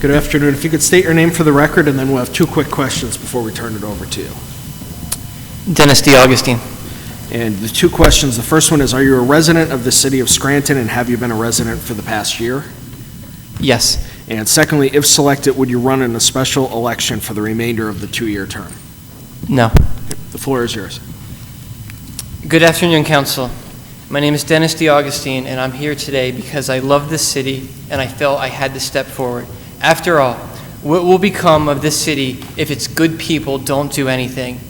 Good afternoon. If you could state your name for the record, and then we'll have two quick questions before we turn it over to you. Dennis D. Augustine. And the two questions, the first one is, are you a resident of the city of Scranton, and have you been a resident for the past year? Yes. And secondly, if selected, would you run in a special election for the remainder of the two-year term? No. The floor is yours. Good afternoon, Council. My name is Dennis D. Augustine, and I'm here today because I love this city and I felt I had to step forward. After all, what will become of this city if its good people don't do anything?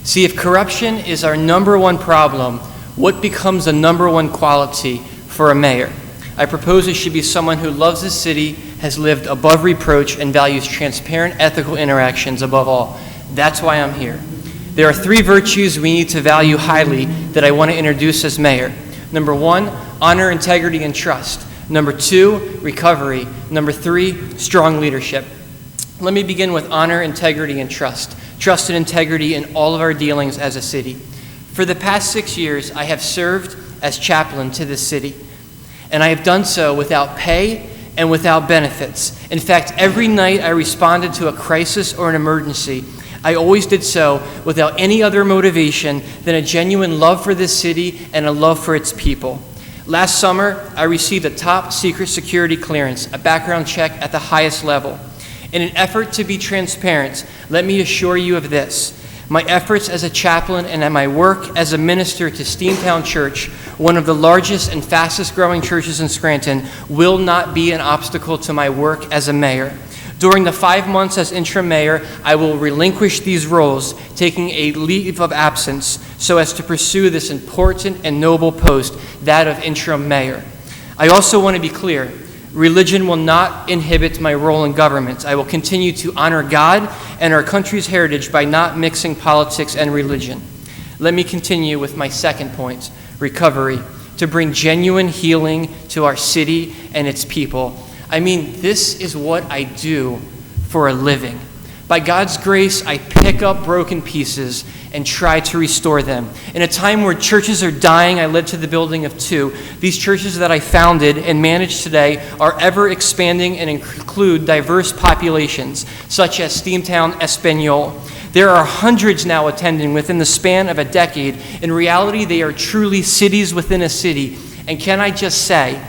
See, if corruption is our number one problem, what becomes the number one quality for a mayor? I propose it should be someone who loves this city, has lived above reproach, and values transparent, ethical interactions above all. That's why I'm here. There are three virtues we need to value highly that I want to introduce as mayor. Number one, honor, integrity, and trust. Number two, recovery. Number three, strong leadership. Let me begin with honor, integrity, and trust. Trust and integrity in all of our dealings as a city. For the past 6 years, I have served as chaplain to this city, and I have done so without pay and without benefits. In fact, every night I responded to a crisis or an emergency, I always did so without any other motivation than a genuine love for this city and a love for its people. Last summer, I received a top secret security clearance, a background check at the highest level. In an effort to be transparent, let me assure you of this. My efforts as a chaplain and at my work as a minister to Steamtown Church, one of the largest and fastest growing churches in Scranton, will not be an obstacle to my work as a mayor. During the 5 months as interim mayor, I will relinquish these roles, taking a leave of absence so as to pursue this important and noble post, that of interim mayor. I also want to be clear. Religion will not inhibit my role in government. I will continue to honor God and our country's heritage by not mixing politics and religion. Let me continue with my second point, recovery, to bring genuine healing to our city and its people. I mean, this is what I do for a living. By God's grace, I pick up broken pieces and try to restore them. In a time where churches are dying, I led to the building of 2. These churches that I founded and manage today are ever expanding and include diverse populations, such as Steamtown Espanol. There are hundreds now attending within the span of a decade. In reality, they are truly cities within a city. And can I just say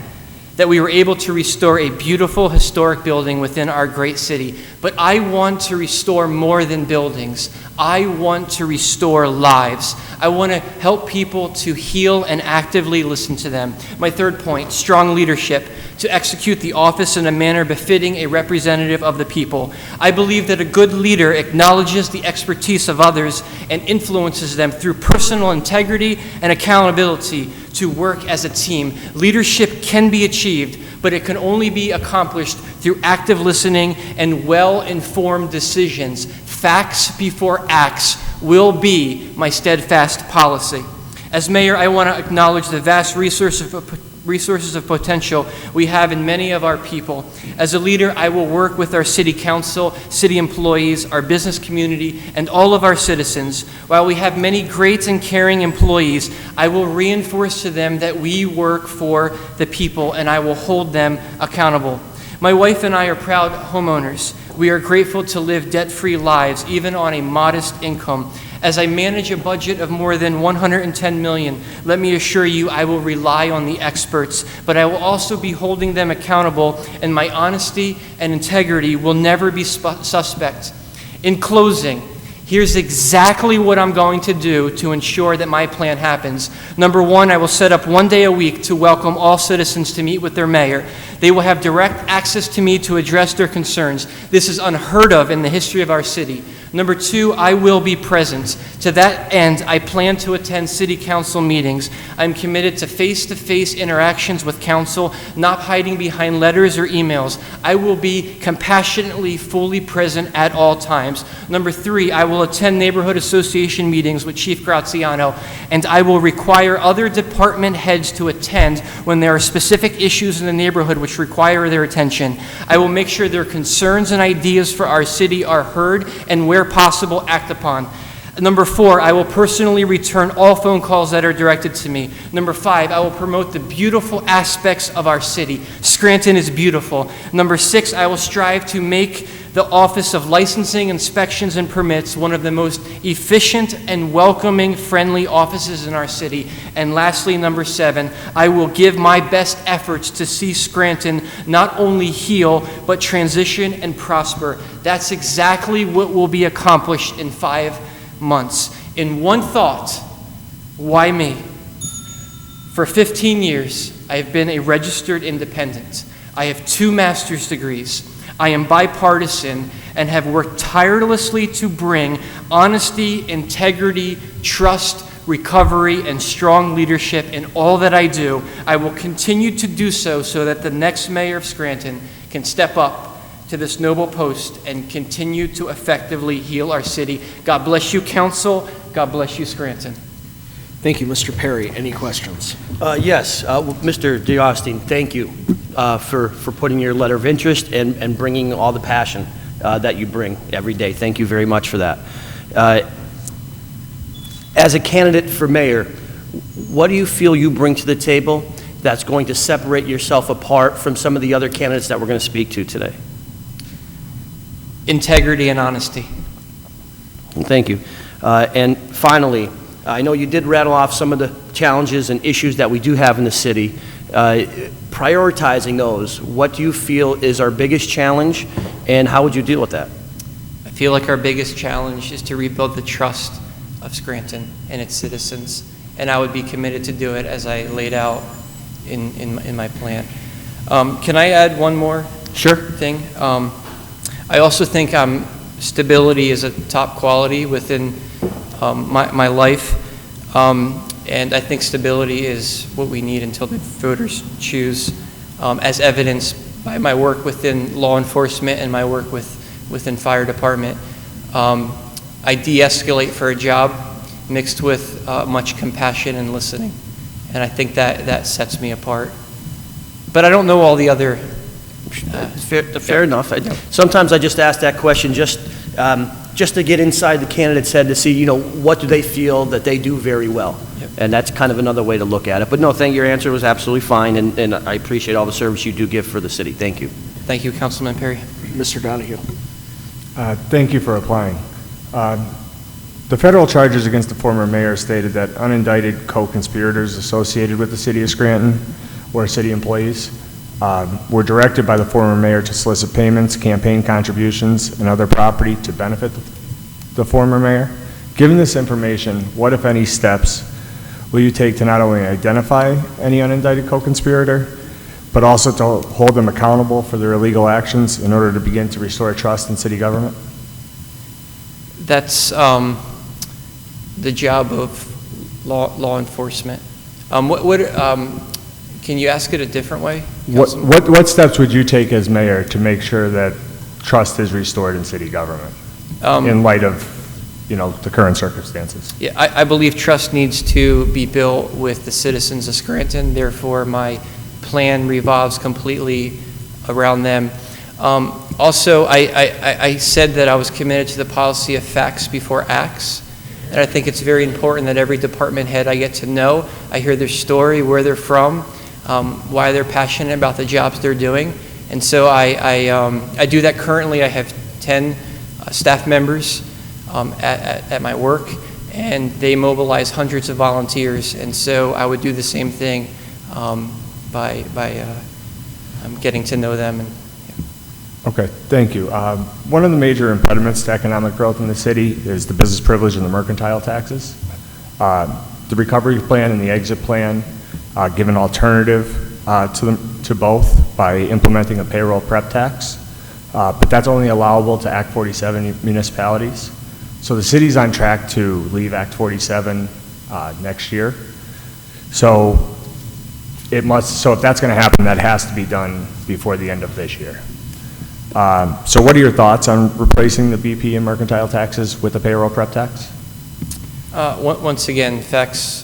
that we were able to restore a beautiful historic building within our great city. But I want to restore more than buildings. I want to restore lives. I want to help people to heal and actively listen to them. My third point, strong leadership, to execute the office in a manner befitting a representative of the people. I believe that a good leader acknowledges the expertise of others and influences them through personal integrity and accountability to work as a team. Leadership can be achieved, but it can only be accomplished through active listening and well-informed decisions. Facts before acts will be my steadfast policy. As mayor, I want to acknowledge the vast resources of potential we have in many of our people. As a leader, I will work with our city council, city employees, our business community, and all of our citizens. While we have many great and caring employees, I will reinforce to them that we work for the people, and I will hold them accountable. My wife and I are proud homeowners. We are grateful to live debt-free lives, even on a modest income. As I manage a budget of more than $110 million, let me assure you I will rely on the experts, but I will also be holding them accountable, and my honesty and integrity will never be suspect. In closing, here's exactly what I'm going to do to ensure that my plan happens. Number one, I will set up 1 day a week to welcome all citizens to meet with their mayor. They will have direct access to me to address their concerns. This is unheard of in the history of our city. Number two, I will be present. To that end, I plan to attend city council meetings. I'm committed to face-to-face interactions with council, not hiding behind letters or emails. I will be compassionately fully present at all times. Number three, I will attend neighborhood association meetings with Chief Graziano, and I will require other department heads to attend when there are specific issues in the neighborhood which require their attention. I will make sure their concerns and ideas for our city are heard and where possible, act upon. Number 4, I will personally return all phone calls that are directed to me. Number 5, I will promote the beautiful aspects of our city. Scranton is beautiful. Number 6, I will strive to make the Office of Licensing, Inspections, and Permits one of the most efficient and welcoming, friendly offices in our city. And lastly, number 7, I will give my best efforts to see Scranton not only heal, but transition and prosper. That's exactly what will be accomplished in 5 months. In one thought, why me? For 15 years, I have been a registered independent. I have 2 master's degrees. I am bipartisan and have worked tirelessly to bring honesty, integrity, trust, recovery, and strong leadership in all that I do. I will continue to do so that the next mayor of Scranton can step up to this noble post and continue to effectively heal our city. God bless you, Council. God bless you, Scranton. Thank you, Mr. Perry. Any questions? Yes, Mr. DeAustin, thank you for putting your letter of interest and bringing all the passion that you bring every day. Thank you very much for that. As a candidate for mayor, what do you feel you bring to the table that's going to separate yourself apart from some of the other candidates that we're going to speak to today? Integrity and honesty. Thank you. And finally, I know you did rattle off some of the challenges and issues that we do have in the city. Prioritizing those, what do you feel is our biggest challenge, and how would you deal with that? I feel like our biggest challenge is to rebuild the trust of Scranton and its citizens, and I would be committed to do it as I laid out in my plan. Can I add one more thing? I also think stability is a top quality within my life, and I think stability is what we need until the voters choose, as evidenced by my work within law enforcement and my work within fire department. I de-escalate for a job mixed with much compassion and listening, and I think that sets me apart. But I don't know all the other. Fair enough. Sometimes I just ask that question just to get inside the candidate's head to see, what do they feel that they do very well. Yep. And that's kind of another way to look at it. But no, your answer was absolutely fine, and I appreciate all the service you do give for the city. Thank you. Thank you, Councilman Perry. Mr. Donahue. Thank you for applying. The federal charges against the former mayor stated that unindicted co-conspirators associated with the city of Scranton or city employees were directed by the former mayor to solicit payments, campaign contributions, and other property to benefit the former mayor. Given this information, what, if any, steps will you take to not only identify any unindicted co-conspirator, but also to hold them accountable for their illegal actions in order to begin to restore trust in city government? That's the job of law enforcement. Can you ask it a different way? What steps would you take as mayor to make sure that trust is restored in city government in light of the current circumstances? Yeah, I believe trust needs to be built with the citizens of Scranton. Therefore, my plan revolves completely around them. Also, I said that I was committed to the policy of facts before acts. And I think it's very important that every department head I get to know, I hear their story, where they're from, why they're passionate about the jobs they're doing. And so I do that currently. I have 10 staff members at my work, and they mobilize hundreds of volunteers. And so I would do the same thing by getting to know them. Okay, thank you. One of the major impediments to economic growth in the city is the business privilege and the mercantile taxes. The recovery plan and the exit plan give an alternative to both by implementing a payroll prep tax, but that's only allowable to Act 47 municipalities. So the city's on track to leave Act 47 next year. So if that's going to happen, that has to be done before the end of this year. So what are your thoughts on replacing the BP and mercantile taxes with a payroll prep tax? Once again, facts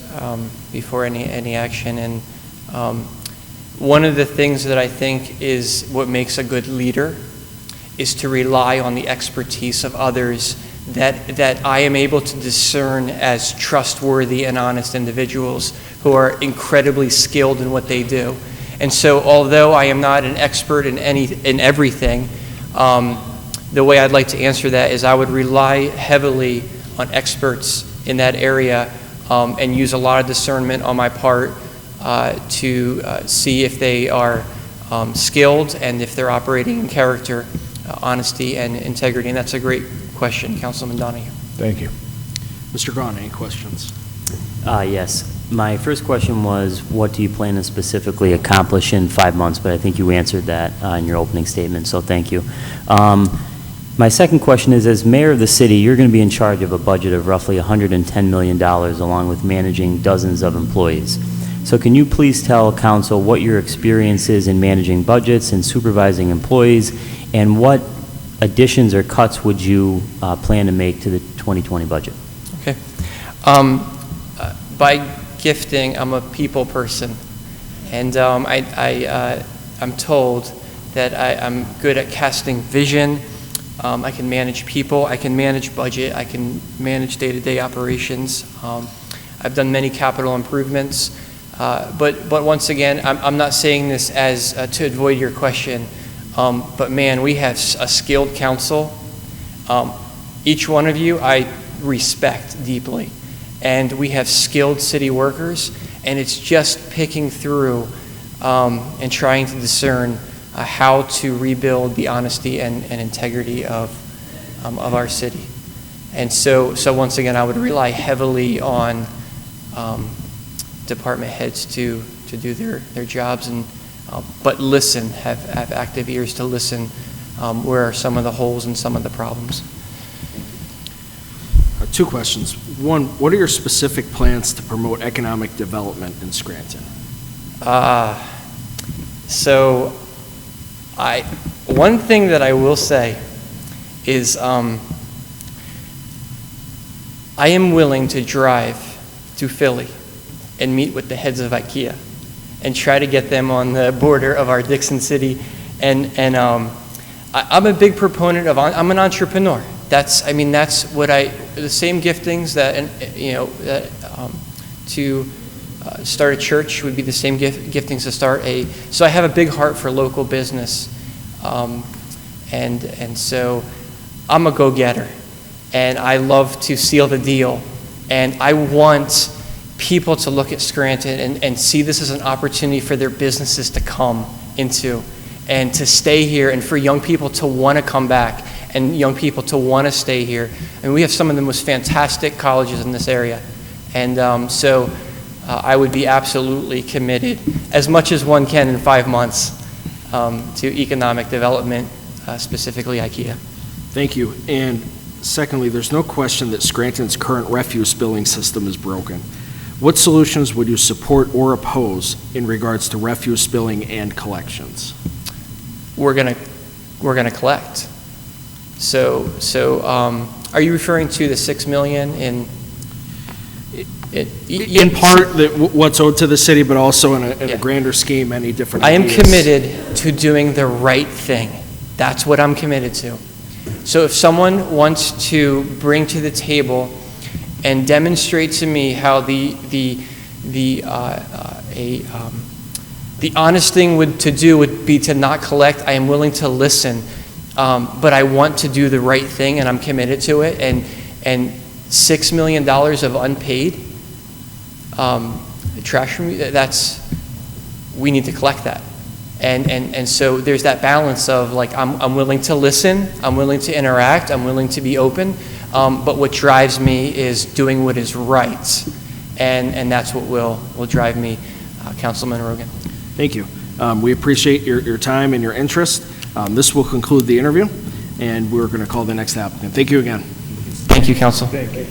before any action. And one of the things that I think is what makes a good leader is to rely on the expertise of others that I am able to discern as trustworthy and honest individuals who are incredibly skilled in what they do. And so although I am not an expert in everything, the way I'd like to answer that is I would rely heavily on experts in that area and use a lot of discernment on my part to see if they are skilled and if they're operating in character, honesty, and integrity. And that's a great question, Councilman Donahue. Thank you. Mr. Gahn, any questions? Yes. My first question was, what do you plan to specifically accomplish in 5 months? But I think you answered that in your opening statement, so thank you. My second question is, as mayor of the city, you're going to be in charge of a budget of roughly $110 million, along with managing dozens of employees. So can you please tell council what your experience is in managing budgets and supervising employees, and what additions or cuts would you plan to make to the 2020 budget? Okay. By gifting, I'm a people person, and I'm told that I'm good at casting vision. I can manage people, I can manage budget, I can manage day-to-day operations. I've done many capital improvements, but once again, I'm not saying this as to avoid your question, but man, we have a skilled council. Each one of you I respect deeply, and we have skilled city workers, and it's just picking through and trying to discern how to rebuild the honesty and integrity of our city. And so once again, I would rely heavily on department heads to do their jobs, and but listen, have active ears to listen where are some of the holes and some of the problems. Two questions. One, what are your specific plans to promote economic development in Scranton? One thing that I will say is I am willing to drive to Philly and meet with the heads of IKEA and try to get them on the border of our Dixon City. And I'm a big proponent of, I'm an entrepreneur. That's what the same giftings that, to start a church would be the same giftings to start so I have a big heart for local business. And so I'm a go-getter, and I love to seal the deal, and I want people to look at Scranton and see this as an opportunity for their businesses to come into and to stay here, and for young people to want to come back and young people to want to stay here. And we have some of the most fantastic colleges in this area, and so I would be absolutely committed, as much as one can in 5 months, to economic development, specifically IKEA. Thank you. And secondly, there's no question that Scranton's current refuse billing system is broken. What solutions would you support or oppose in regards to refuse billing and collections? We're gonna collect. So are you referring to the $6 million in part, what's owed to the city, but also in a grander scheme, any different I am ideas? committed to doing the right thing. That's what I'm committed to. So if someone wants to bring to the table and demonstrate to me how the honest thing to do would be to not collect, I am willing to listen. But I want to do the right thing, and I'm committed to it. And $6 million of unpaid trash removal, we need to collect that. And so there's that balance of, like, I'm willing to listen, I'm willing to interact, I'm willing to be open, but what drives me is doing what is right. And that's what will drive me, Councilman Rogan. Thank you. We appreciate your time and your interest. This will conclude the interview, and we're going to call the next applicant. Thank you again. Thank you, Council. Thank you.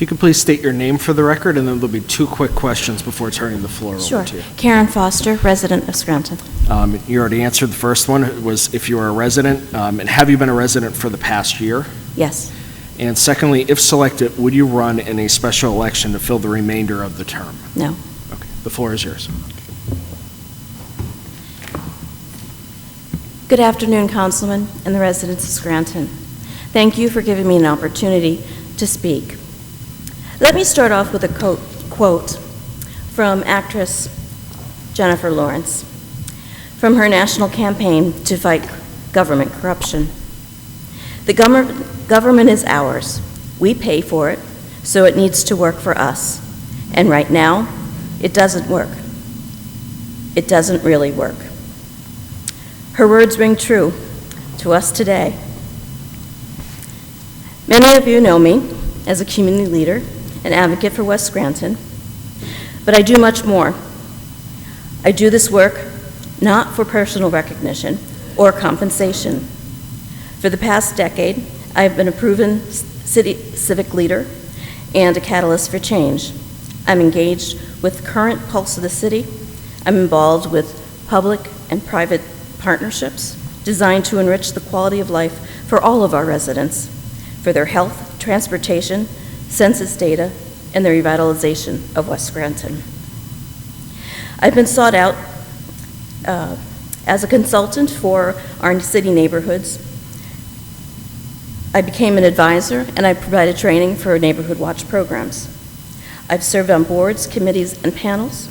If you could please state your name for the record, and then there'll be 2 quick questions before turning the floor Sure. over to you. Karen Foster, resident of Scranton. You already answered the first one. It was if you are a resident, and have you been a resident for the past year? Yes. And secondly, if selected, would you run in a special election to fill the remainder of the term? No. Okay, the floor is yours. Good afternoon, Councilman and the residents of Scranton. Thank you for giving me an opportunity to speak. Let me start off with a quote from actress Jennifer Lawrence from her national campaign to fight government corruption. The government is ours. We pay for it, so it needs to work for us. And right now, it doesn't work. It doesn't really work. Her words ring true to us today. Many of you know me as a community leader and advocate for West Scranton, but I do much more. I do this work not for personal recognition or compensation. For the past decade, I have been a proven city civic leader and a catalyst for change. I'm engaged with the current pulse of the city. I'm involved with public and private partnerships designed to enrich the quality of life for all of our residents, for their health, transportation, census data, and the revitalization of West Scranton. I've been sought out as a consultant for our city neighborhoods. I became an advisor, and I provided training for neighborhood watch programs. I've served on boards, committees, and panels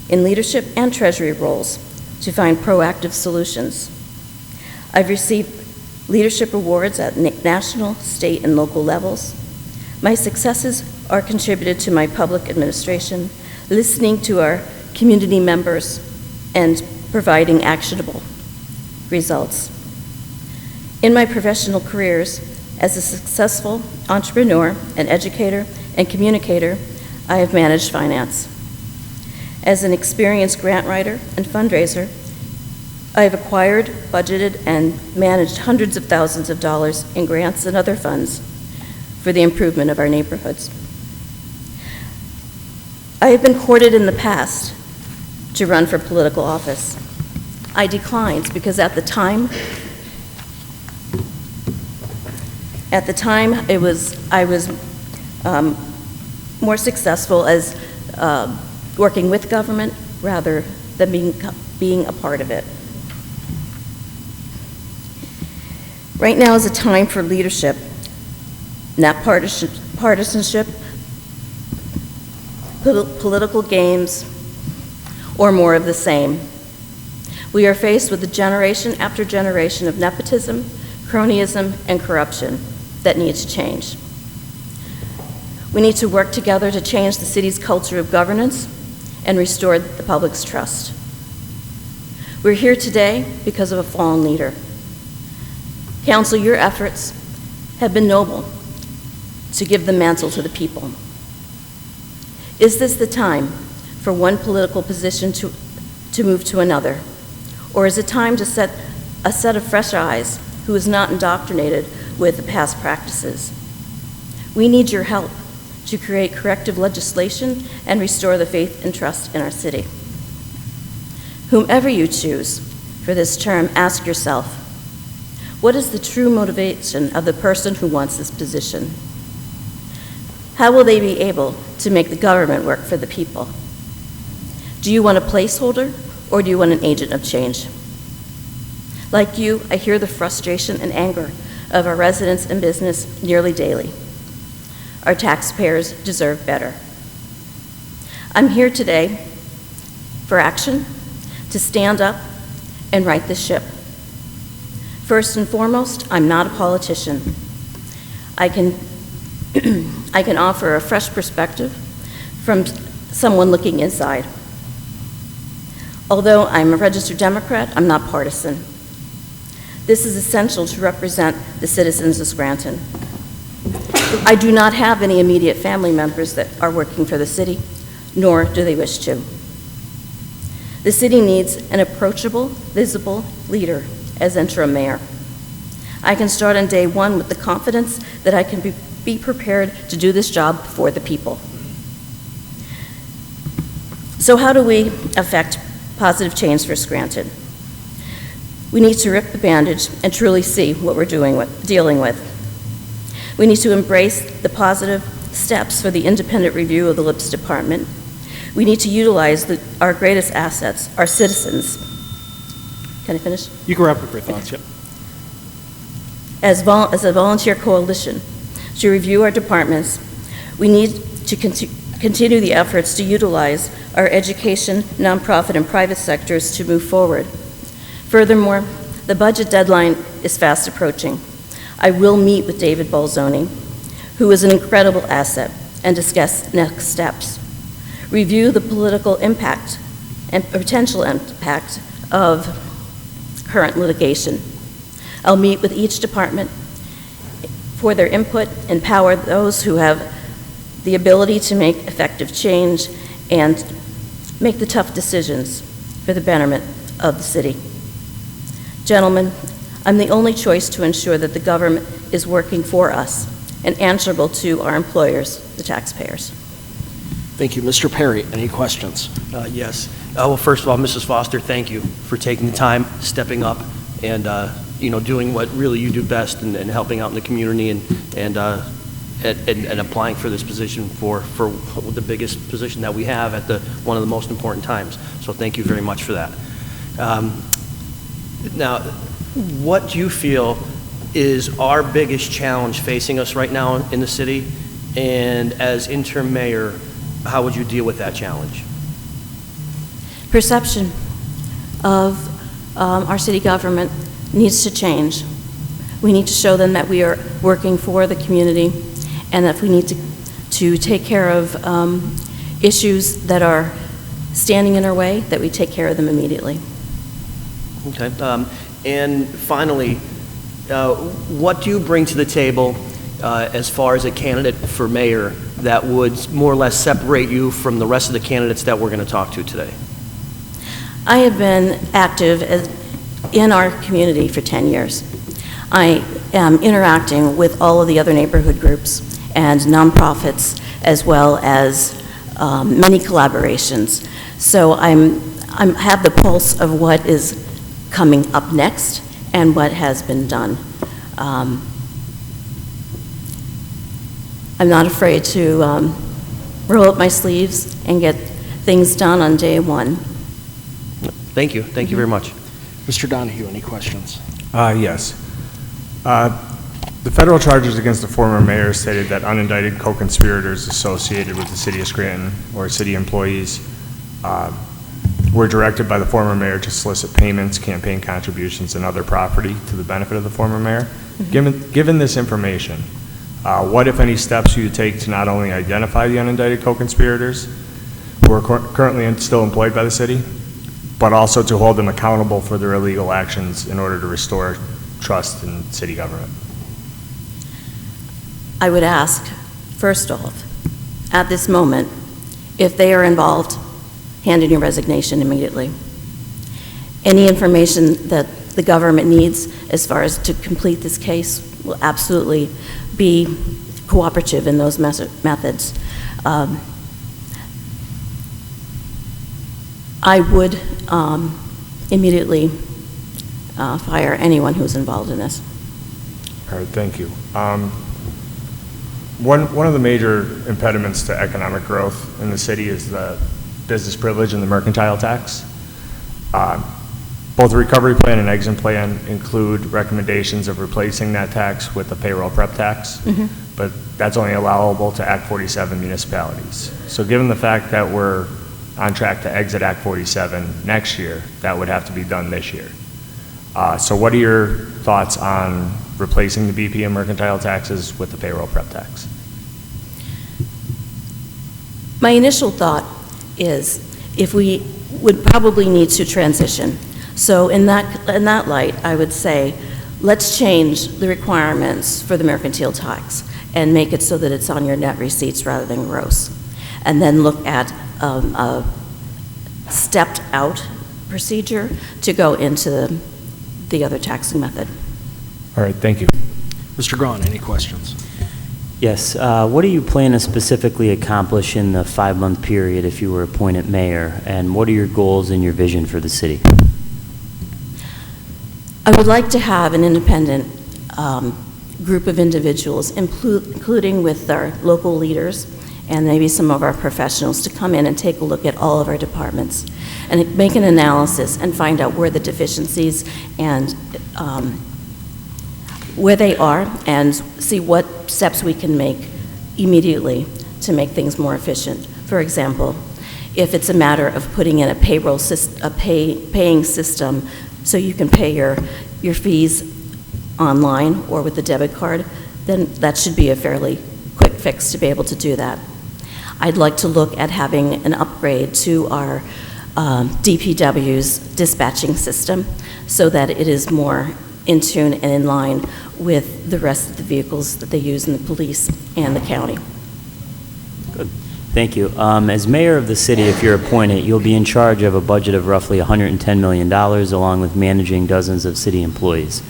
in leadership and treasury roles to find proactive solutions. I've received leadership awards at national, state, and local levels. My successes are contributed to my public administration, listening to our community members, and providing actionable results. In my professional careers, as a successful entrepreneur, an educator, and communicator, I have managed finance. As an experienced grant writer and fundraiser, I have acquired, budgeted, and managed hundreds of thousands of dollars in grants and other funds for the improvement of our neighborhoods. I have been courted in the past to run for political office. I declined because at the time I was more successful as working with government rather than being a part of it. Right now is a time for leadership, not partisanship, political games, or more of the same. We are faced with generation after generation of nepotism, cronyism, and corruption that needs to change. We need to work together to change the city's culture of governance and restore the public's trust. We're here today because of a fallen leader. Council, your efforts have been noble to give the mantle to the people. Is this the time for one political position to move to another? Or is it time to set a set of fresh eyes who is not indoctrinated with the past practices? We need your help to create corrective legislation and restore the faith and trust in our city. Whomever you choose for this term, ask yourself, what is the true motivation of the person who wants this position? How will they be able to make the government work for the people? Do you want a placeholder, or do you want an agent of change? Like you, I hear the frustration and anger of our residents and business nearly daily. Our taxpayers deserve better. I'm here today for action, to stand up and right the ship. First and foremost, I'm not a politician. I can offer a fresh perspective from someone looking inside. Although I'm a registered Democrat, I'm not partisan. This is essential to represent the citizens of Scranton. I do not have any immediate family members that are working for the city, nor do they wish to. The city needs an approachable, visible leader as interim mayor. I can start on day one with the confidence that I can be prepared to do this job for the people. So how do we affect positive change for Scranton? We need to rip the bandage and truly see what we're dealing with. We need to embrace the positive steps for the independent review of the LIPS department. We need to utilize our greatest assets, our citizens. Can I finish? You can wrap up your thoughts, yep. As a volunteer coalition to review our departments, we need to continue the efforts to utilize our education, nonprofit, and private sectors to move forward. Furthermore, the budget deadline is fast approaching. I will meet with David Bolzoni, who is an incredible asset, and discuss next steps. Review the political impact and potential impact of current litigation. I'll meet with each department for their input, empower those who have the ability to make effective change, and make the tough decisions for the betterment of the city. Gentlemen, I'm the only choice to ensure that the government is working for us and answerable to our employers, the taxpayers. Thank you. Mr. Perry, any questions? Yes. Well, first of all, Mrs. Foster, thank you for taking the time, stepping up, and doing what really you do best and helping out in the community and applying for this position for the biggest position that we have at one of the most important times. So thank you very much for that. Now, what do you feel is our biggest challenge facing us right now in the city? And as interim mayor, how would you deal with that challenge? Perception of our city government needs to change. We need to show them that we are working for the community and that if we need to take care of issues that are standing in our way, that we take care of them immediately. Okay. And finally, what do you bring to the table as far as a candidate for mayor that would more or less separate you from the rest of the candidates that we're going to talk to today? I have been active in our community for 10 years. I am interacting with all of the other neighborhood groups and nonprofits, as well as many collaborations. So I have the pulse of what is coming up next and what has been done. I'm not afraid to roll up my sleeves and get things done on day one. Thank you. Thank you very much. Mr. Donahue, any questions? Yes. The federal charges against the former mayor stated that unindicted co-conspirators associated with the city of Scranton or city employees were directed by the former mayor to solicit payments, campaign contributions, and other property to the benefit of the former mayor. Mm-hmm. Given this information, what, if any, steps will you take to not only identify the unindicted co-conspirators who are currently still employed by the city, but also to hold them accountable for their illegal actions in order to restore trust in city government? I would ask, first off, at this moment, if they are involved, hand in your resignation immediately. Any information that the government needs as far as to complete this case will absolutely be cooperative in those methods. I would immediately fire anyone who's involved in this. All right, thank you. One of the major impediments to economic growth in the city is the business privilege and the mercantile tax. Both the recovery plan and exit plan include recommendations of replacing that tax with the payroll prep tax, but that's only allowable to Act 47 municipalities. So given the fact that we're on track to exit Act 47 next year, that would have to be done this year. So what are your thoughts on replacing the BP and mercantile taxes with the payroll prep tax? My initial thought is if we would probably need to transition. So in that light, I would say, let's change the requirements for the mercantile tax and make it so that it's on your net receipts rather than gross. And then look at a stepped out procedure to go into the other taxing method. All right, thank you. Mr. Gahn, any questions? Yes. What do you plan to specifically accomplish in the 5-month period if you were appointed mayor? And what are your goals and your vision for the city? I would like to have an independent group of individuals, including with our local leaders and maybe some of our professionals, to come in and take a look at all of our departments and make an analysis and find out where the deficiencies and where they are, and see what steps we can make immediately to make things more efficient. For example, if it's a matter of putting in a payroll paying system so you can pay your fees online or with a debit card, then that should be a fairly quick fix to be able to do that. I'd like to look at having an upgrade to our DPW's dispatching system so that it is more in tune and in line with the rest of the vehicles that they use in the police and the county. Good. Thank you. As mayor of the city, if you're appointed, you'll be in charge of a budget of roughly $110 million, along with managing dozens of city employees.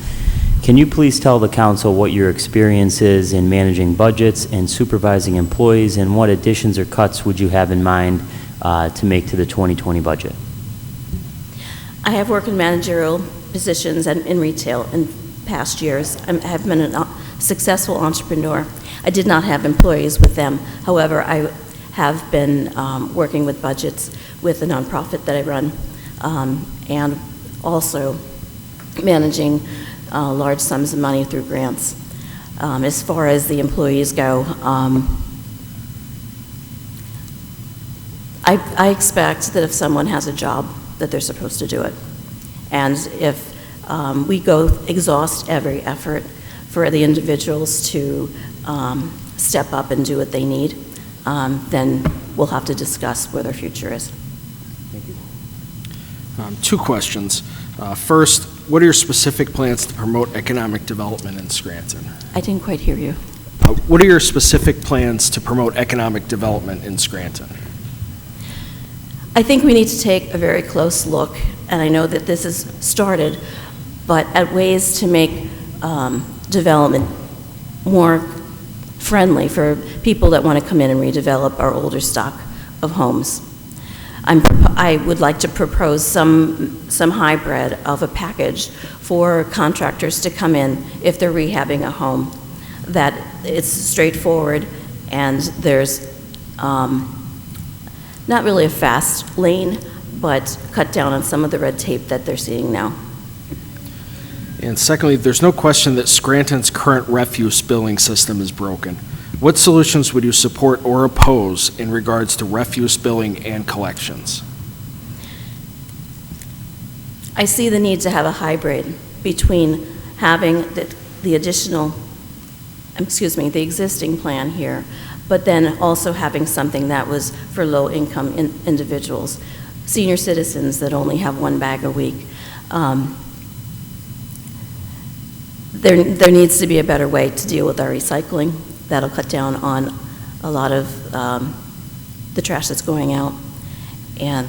Can you please tell the council what your experience is in managing budgets and supervising employees, and what additions or cuts would you have in mind to make to the 2020 budget? I have worked in managerial positions and in retail in past years. I have been a successful entrepreneur. I did not have employees with them. However, I have been working with budgets with a nonprofit that I run, and also managing large sums of money through grants. As far as the employees go, I expect that if someone has a job, that they're supposed to do it. And if we exhaust every effort for the individuals to step up and do what they need, then we'll have to discuss where their future is. Thank you. 2 questions. First, what are your specific plans to promote economic development in Scranton? I didn't quite hear you. What are your specific plans to promote economic development in Scranton? I think we need to take a very close look, and I know that this has started, but at ways to make development more friendly for people that want to come in and redevelop our older stock of homes. I would like to propose some hybrid of a package for contractors to come in if they're rehabbing a home, that it's straightforward and there's not really a fast lane, but cut down on some of the red tape that they're seeing now. And secondly, there's no question that Scranton's current refuse billing system is broken. What solutions would you support or oppose in regards to refuse billing and collections? I see the need to have a hybrid between having the existing plan here, but then also having something that was for low-income individuals, senior citizens that only have 1 bag a week. There needs to be a better way to deal with our recycling. That'll cut down on a lot of the trash that's going out. And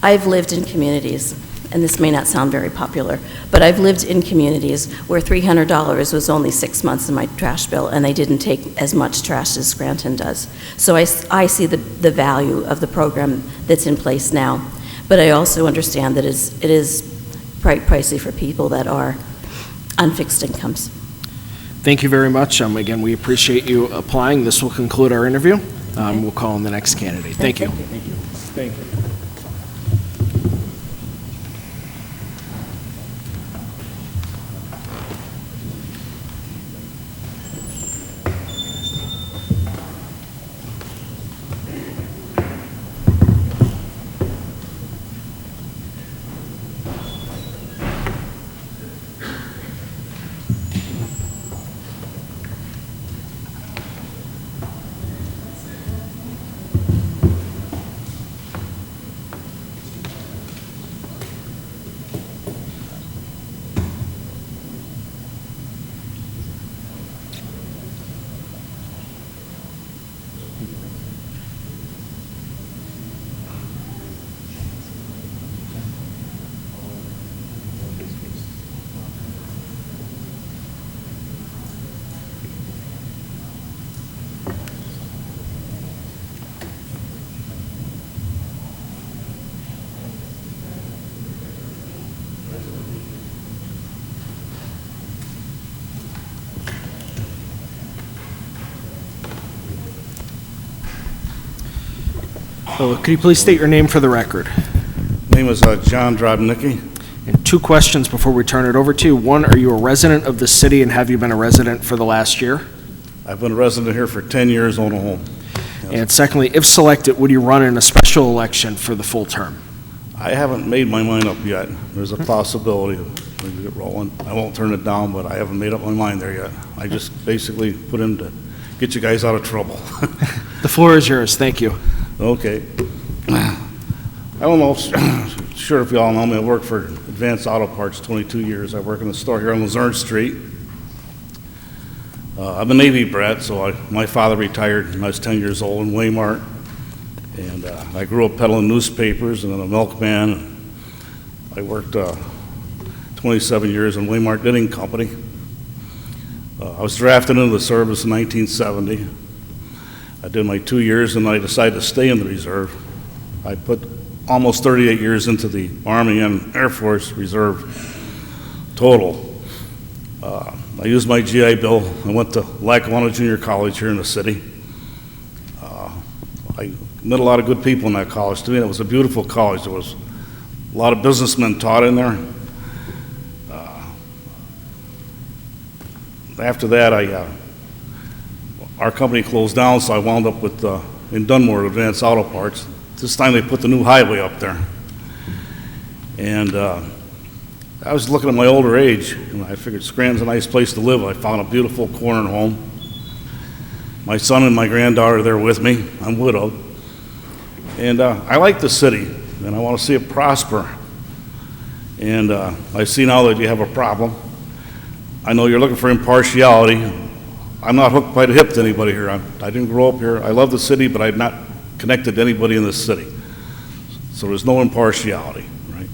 I've lived in communities, and this may not sound very popular, but I've lived in communities where $300 was only 6 months in my trash bill, and they didn't take as much trash as Scranton does. So I see the value of the program that's in place now, but I also understand that it is quite pricey for people that are on fixed incomes. Thank you very much. Again, we appreciate you applying. This will conclude our interview. We'll call on the next candidate. Thank you. Thank you. Thank you. Could you please state your name for the record? Name is John Drobnicki. And 2 questions before we turn it over to you. 1, are you a resident of the city, and have you been a resident for the last year? I've been a resident here for 10 years, own a home. And secondly, if selected, would you run in a special election for the full term? I haven't made my mind up yet. There's a possibility of maybe get rolling. I won't turn it down, but I haven't made up my mind there yet. I just basically put in to get you guys out of trouble. The floor is yours. Thank you. Okay. I don't know, sure if you all know me, I worked for Advanced Auto Parts 22 years. I work in the store here on Luzerne Street. I'm a Navy brat, so my father retired when I was 10 years old in Waymart. And I grew up peddling newspapers and then a milkman. I worked 27 years in Waymart Knitting Company. I was drafted into the service in 1970. I did my 2 years and I decided to stay in the reserve. I put almost 38 years into the Army and Air Force Reserve total. I used my GI Bill. I went to Lackawanna Junior College here in the city. I met a lot of good people in that college. To me, it was a beautiful college. There was a lot of businessmen taught in there. After that, our company closed down, so I wound up with in Dunmore, Advanced Auto Parts. This time they put the new highway up there. And I was looking at my older age, and I figured Scranton's a nice place to live. I found a beautiful corner home. My son and my granddaughter are there with me. I'm widowed. And I like the city, and I want to see it prosper. And I see now that you have a problem. I know you're looking for impartiality. I'm not hooked by the hip to anybody here. I didn't grow up here. I love the city, but I'm not connected to anybody in this city. So there's no impartiality, right?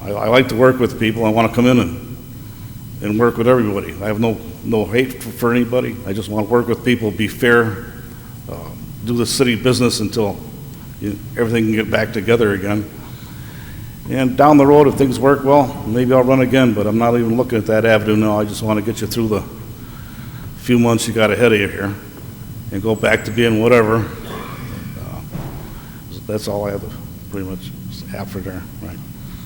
I like to work with people. I want to come in and work with everybody. I have no hate for anybody. I just want to work with people, be fair, do the city business until everything can get back together again. And down the road, if things work well, maybe I'll run again, but I'm not even looking at that avenue now. I just want to get you through the few months you got ahead of you here and go back to being whatever. That's all I have to pretty much after there, right?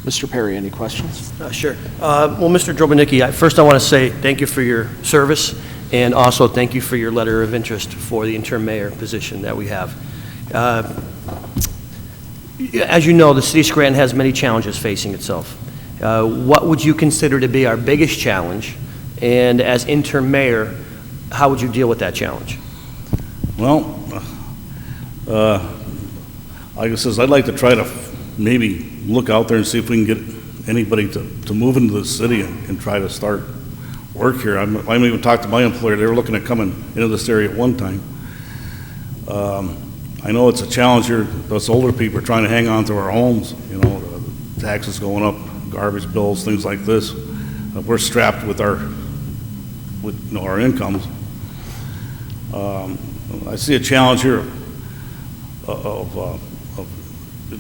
Mr. Perry, any questions? Sure. Well, Mr. Drobnicki, first I want to say thank you for your service, and also thank you for your letter of interest for the interim mayor position that we have. As you know, the city of Scranton has many challenges facing itself. What would you consider to be our biggest challenge? And as interim mayor, how would you deal with that challenge? Well, like I says, I'd like to try to maybe look out there and see if we can get anybody to move into the city and try to start work here. I even talked to my employer. They were looking at coming into this area at one time. I know it's a challenge here. Us older people are trying to hang on to our homes. You know, the taxes going up, garbage bills, things like this. We're strapped with our incomes. I see a challenge here of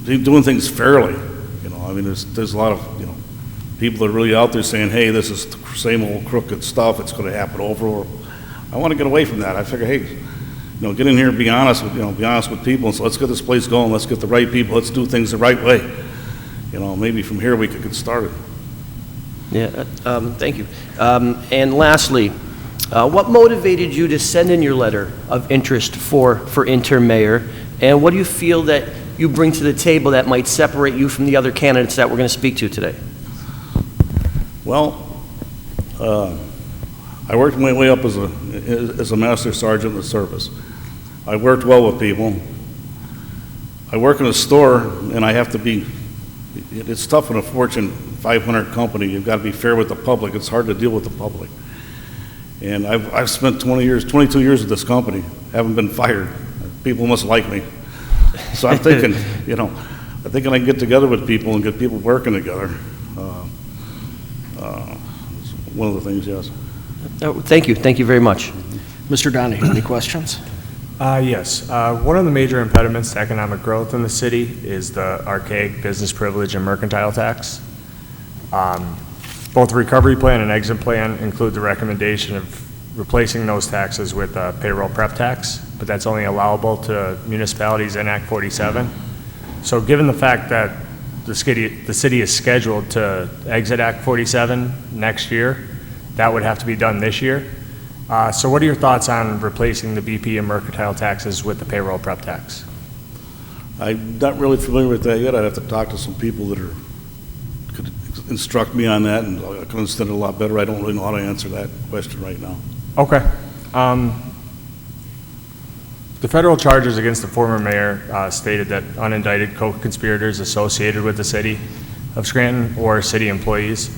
doing things fairly. You know, I mean, there's a lot of people that are really out there saying, "Hey, this is the same old crooked stuff. It's going to happen over." I want to get away from that. I figure, hey, get in here and be honest with people, and so let's get this place going. Let's get the right people. Let's do things the right way. Maybe from here we could get started. Yeah, thank you. And lastly, what motivated you to send in your letter of interest for interim mayor, and what do you feel that you bring to the table that might separate you from the other candidates that we're going to speak to today? Well, I worked my way up as a master sergeant in the service. I worked well with people. I work in a store, and I have to be, it's tough in a Fortune 500 company. You've got to be fair with the public. It's hard to deal with the public. And I've spent 22 years with this company, haven't been fired. People must like me. So I'm thinking, I can get together with people and get people working together. One of the things, yes. Thank you. Thank you very much. Mr. Donahue, any questions? Yes. One of the major impediments to economic growth in the city is the archaic business privilege and mercantile tax. Both the recovery plan and exit plan include the recommendation of replacing those taxes with a payroll prep tax. but that's only allowable to municipalities in Act 47. So given the fact that the city is scheduled to exit Act 47 next year, that would have to be done this year. So what are your thoughts on replacing the BP and mercantile taxes with the payroll prep tax? I'm not really familiar with that yet. I'd have to talk to some people that could instruct me on that, and I can understand it a lot better. I don't really know how to answer that question right now. Okay. The federal charges against the former mayor stated that unindicted co-conspirators associated with the city of Scranton or city employees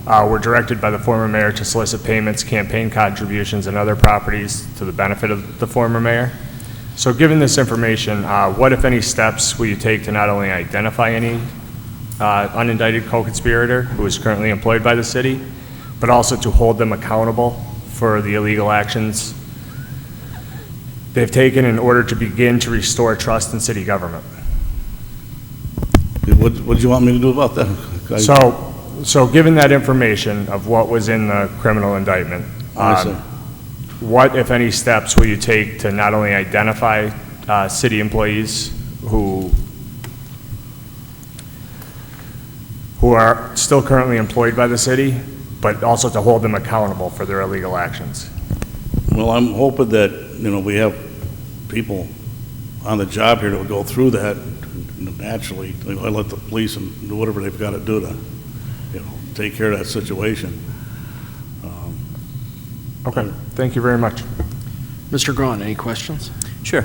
were directed by the former mayor to solicit payments, campaign contributions, and other properties to the benefit of the former mayor. So given this information, what, if any, steps will you take to not only identify any unindicted co-conspirator who is currently employed by the city, but also to hold them accountable for the illegal actions they've taken in order to begin to restore trust in city government? What do you want me to do about that? So given that information of what was in the criminal indictment, what, if any, steps will you take to not only identify city employees who are still currently employed by the city, but also to hold them accountable for their illegal actions? Well, I'm hoping that, we have people on the job here that will go through that naturally. I let the police and do whatever they've got to do to, take care of that situation. Okay, thank you very much. Mr. Gahn, any questions? Sure.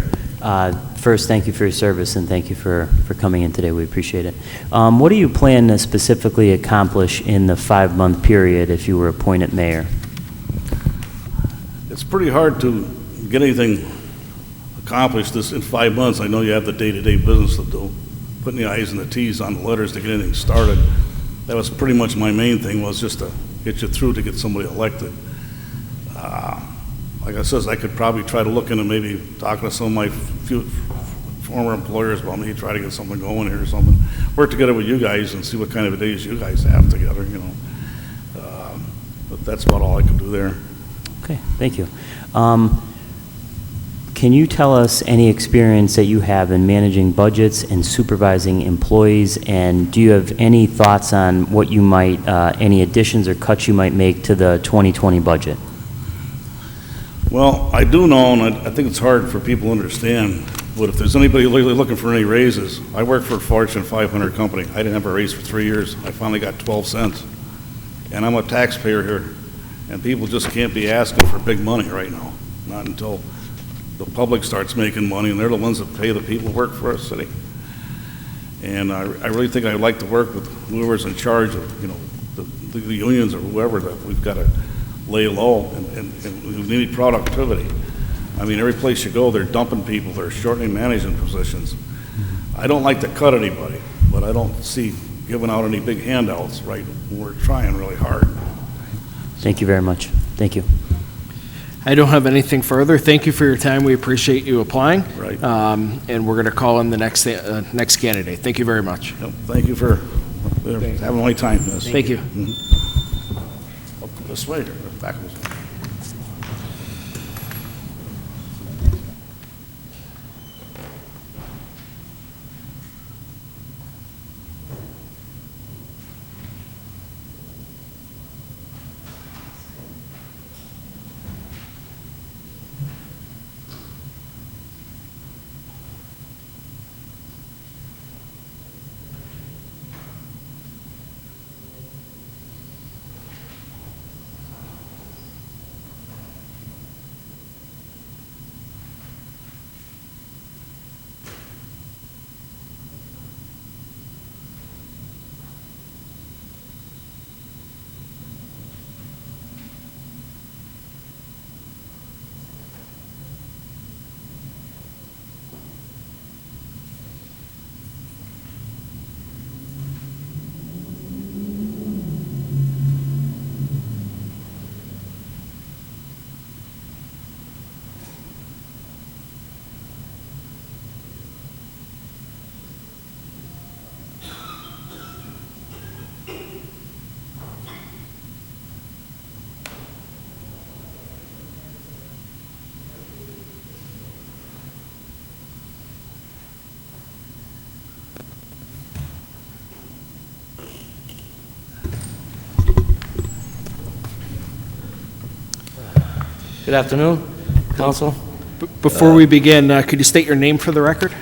First, thank you for your service, and thank you for coming in today. We appreciate it. What do you plan to specifically accomplish in the 5-month period if you were appointed mayor? It's pretty hard to get anything accomplished this in 5 months. I know you have the day-to-day business to do, putting the I's and the T's on the letters to get anything started. That was pretty much my main thing, was just to get you through to get somebody elected. Like I said, I could probably try to look into maybe talking to some of my former employers about maybe try to get something going here or something. Work together with you guys and see what kind of days you guys have together, But that's about all I can do there. Okay, thank you. Can you tell us any experience that you have in managing budgets and supervising employees, and do you have any thoughts on what you might, any additions or cuts you might make to the 2020 budget? Well, I do know, and I think it's hard for people to understand, but if there's anybody really looking for any raises, I work for a Fortune 500 company. I didn't have a raise for 3 years. I finally got 12 cents. And I'm a taxpayer here, and people just can't be asking for big money right now, not until the public starts making money, and they're the ones that pay the people who work for our city. And I really think I'd like to work with whoever's in charge of, the unions or whoever, that we've got to lay low and we need productivity. I mean, every place you go, they're dumping people, they're shortening management positions. I don't like to cut anybody, but I don't see giving out any big handouts, right? We're trying really hard. Thank you very much. Thank you. I don't have anything further. Thank you for your time. We appreciate you applying. Right. And we're going to call in the next candidate. Thank you very much. Yep, thank you for having my time. Yes. Thank you. Up this way, or back this way. afternoon, Council. Before we begin, could you state your name for the record?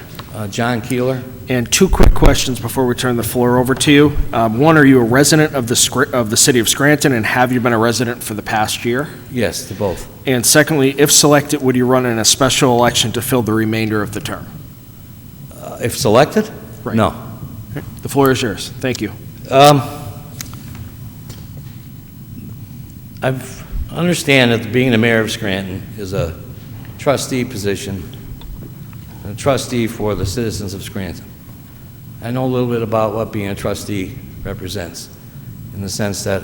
John Keeler. And two quick questions before we turn the floor over to you. One, are you a resident of the city of Scranton, and have you been a resident for the past year? Yes, to both. And secondly, if selected, would you run in a special election to fill the remainder of the term? If selected? Right. No. Okay. The floor is yours. Thank you. I understand that being the mayor of Scranton is a trustee position, a trustee for the citizens of Scranton. I know a little bit about what being a trustee represents, in the sense that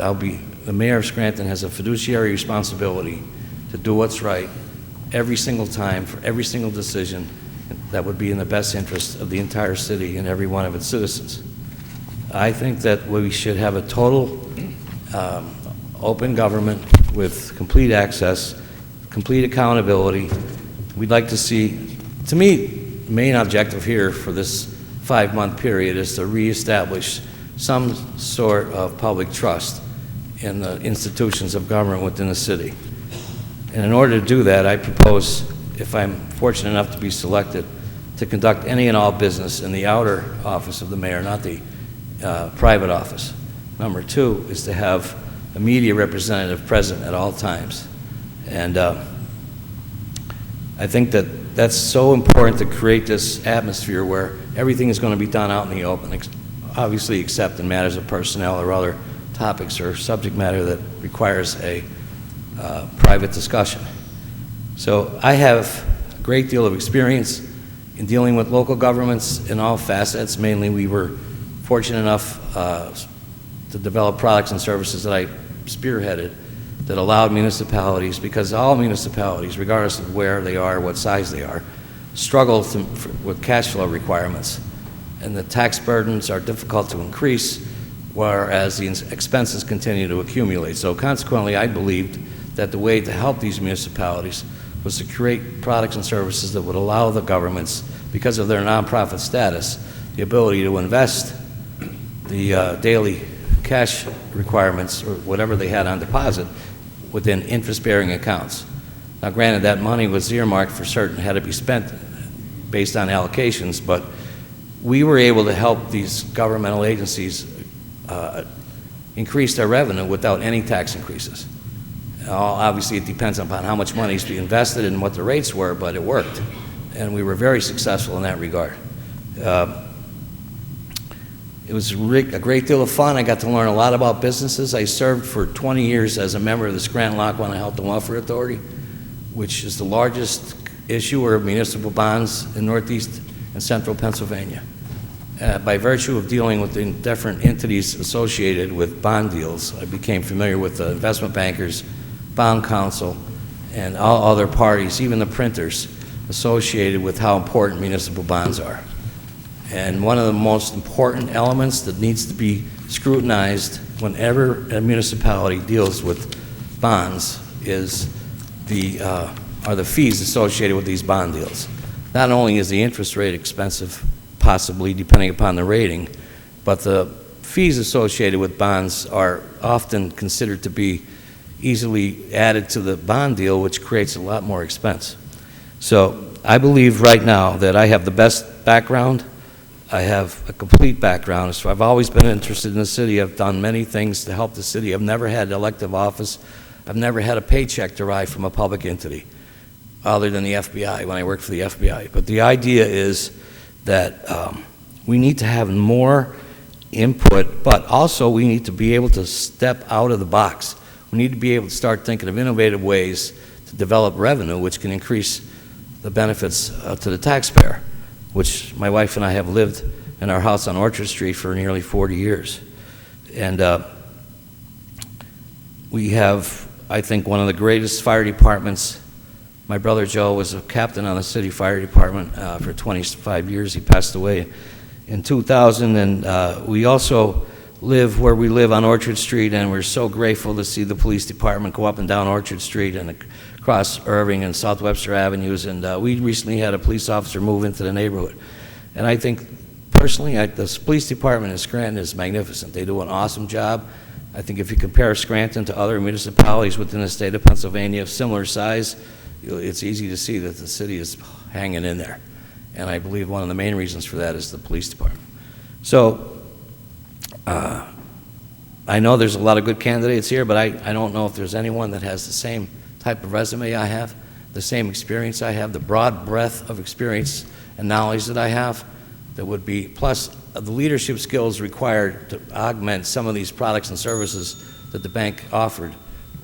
the mayor of Scranton has a fiduciary responsibility to do what's right every single time for every single decision that would be in the best interest of the entire city and every one of its citizens. I think that we should have a total open government with complete access, complete accountability. We'd like to see, to me, the main objective here for this 5-month period is to reestablish some sort of public trust in the institutions of government within the city. And in order to do that, I propose, if I'm fortunate enough to be selected, to conduct any and all business in the outer office of the mayor, not the private office. Number 2 is to have a media representative present at all times. And I think that that's so important to create this atmosphere where everything is going to be done out in the open, obviously except in matters of personnel or other topics or subject matter that requires a private discussion. So I have a great deal of experience in dealing with local governments in all facets. Mainly, we were fortunate enough to develop products and services that I spearheaded that allowed municipalities, because all municipalities, regardless of where they are, what size they are, struggle with cash flow requirements. And the tax burdens are difficult to increase, whereas the expenses continue to accumulate. So consequently, I believed that the way to help these municipalities was to create products and services that would allow the governments, because of their nonprofit status, the ability to invest the daily cash requirements or whatever they had on deposit within interest-bearing accounts. Now, granted, that money was earmarked for certain, had to be spent based on allocations, but we were able to help these governmental agencies increase their revenue without any tax increases. Obviously, it depends upon how much money is being invested and what the rates were, but it worked, and we were very successful in that regard. It was a great deal of fun. I got to learn a lot about businesses. I served for 20 years as a member of the Scranton-Lackawanna Health and Welfare Authority, which is the largest issuer of municipal bonds in northeast and central Pennsylvania. By virtue of dealing with the different entities associated with bond deals, I became familiar with the investment bankers, bond counsel, and all other parties, even the printers, associated with how important municipal bonds are. And one of the most important elements that needs to be scrutinized whenever a municipality deals with bonds are the fees associated with these bond deals. Not only is the interest rate expensive, possibly depending upon the rating, but the fees associated with bonds are often considered to be easily added to the bond deal, which creates a lot more expense. So I believe right now that I have the best background. I have a complete background. So I've always been interested in the city. I've done many things to help the city. I've never had elective office. I've never had a paycheck derived from a public entity other than the FBI when I worked for the FBI. But the idea is that we need to have more input, but also we need to be able to step out of the box. We need to be able to start thinking of innovative ways to develop revenue which can increase the benefits to the taxpayer, which my wife and I have lived in our house on Orchard Street for nearly 40 years. And we have, I think, one of the greatest fire departments. My brother Joe was a captain on the city fire department for 25 years. He passed away in 2000, and we also live where we live on Orchard Street, and we're so grateful to see the police department go up and down Orchard Street and across Irving and South Webster Avenues, and we recently had a police officer move into the neighborhood. And I think, personally, the police department in Scranton is magnificent. They do an awesome job. I think if you compare Scranton to other municipalities within the state of Pennsylvania of similar size, it's easy to see that the city is hanging in there. And I believe one of the main reasons for that is the police department. So I know there's a lot of good candidates here, but I don't know if there's anyone that has the same type of resume I have, the same experience I have, the broad breadth of experience and knowledge that I have that would be, plus the leadership skills required to augment some of these products and services that the bank offered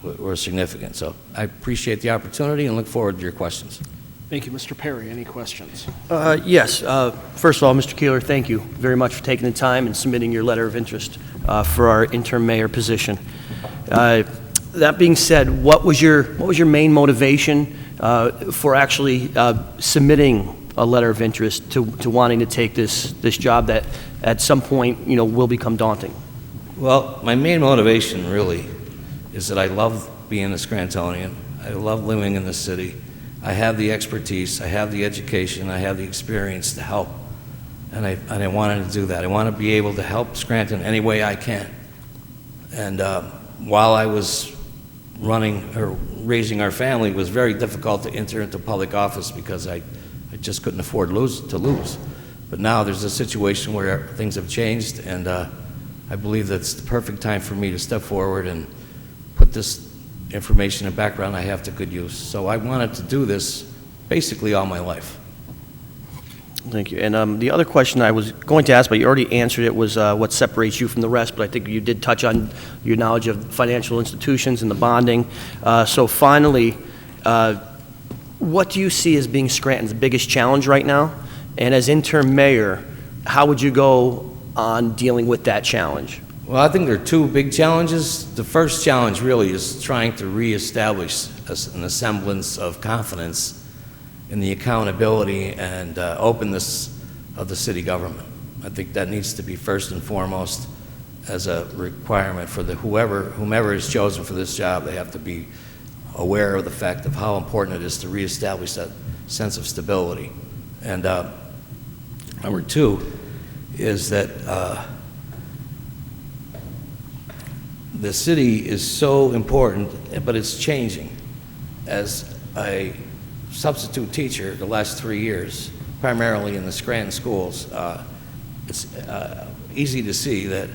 were significant. So I appreciate the opportunity and look forward to your questions. Thank you. Mr. Perry, any questions? Yes. First of all, Mr. Keeler, thank you very much for taking the time and submitting your letter of interest for our interim mayor position. That being said, what was your main motivation for actually submitting a letter of interest to wanting to take this job that at some point, will become daunting? Well, my main motivation really is that I love being a Scrantonian. I love living in the city. I have the expertise, I have the education, I have the experience to help, and I wanted to do that. I want to be able to help Scranton any way I can. And while I was running or raising our family, it was very difficult to enter into public office because I just couldn't afford to lose. But now there's a situation where things have changed, and I believe that's the perfect time for me to step forward and put this information and background I have to good use. So I wanted to do this basically all my life. Thank you. And the other question I was going to ask, but you already answered it, was what separates you from the rest, but I think you did touch on your knowledge of financial institutions and the bonding. So finally, what do you see as being Scranton's biggest challenge right now? And as interim mayor, how would you go on dealing with that challenge? Well, I think there are two big challenges. The first challenge really is trying to reestablish a semblance of confidence in the accountability and openness of the city government. I think that needs to be first and foremost as a requirement for whomever is chosen for this job. They have to be aware of the fact of how important it is to reestablish that sense of stability. And number two is that the city is so important, but it's changing. As a substitute teacher the last 3 years, primarily in the Scranton schools, it's easy to see that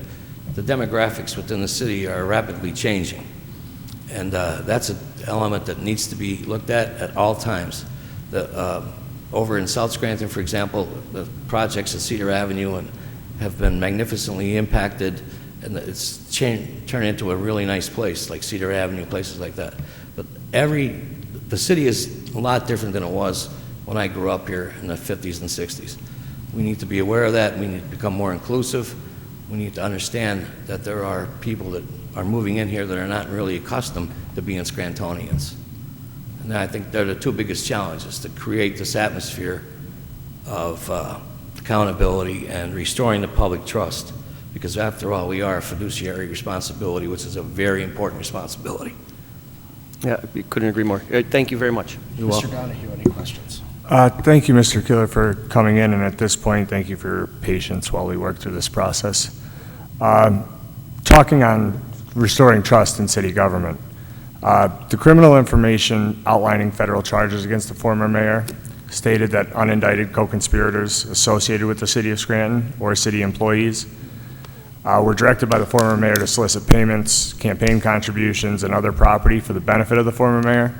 the demographics within the city are rapidly changing. And that's an element that needs to be looked at all times. Over in South Scranton, for example, the projects at Cedar Avenue have been magnificently impacted, and it's turned into a really nice place, like Cedar Avenue, places like that. But the city is a lot different than it was when I grew up here in the 50s and 60s. We need to be aware of that. We need to become more inclusive. We need to understand that there are people that are moving in here that are not really accustomed to being Scrantonians. And I think they're the two biggest challenges, to create this atmosphere of accountability and restoring the public trust. Because after all, we are a fiduciary responsibility, which is a very important responsibility. Yeah, we couldn't agree more. Thank you very much. You're Mr. welcome. Donahue, any questions? Thank you, Mr. Keeler, for coming in, and at this point, thank you for your patience while we work through this process. Talking on restoring trust in city government, the criminal information outlining federal charges against the former mayor stated that unindicted co-conspirators associated with the city of Scranton or city employees were directed by the former mayor to solicit payments, campaign contributions, and other property for the benefit of the former mayor.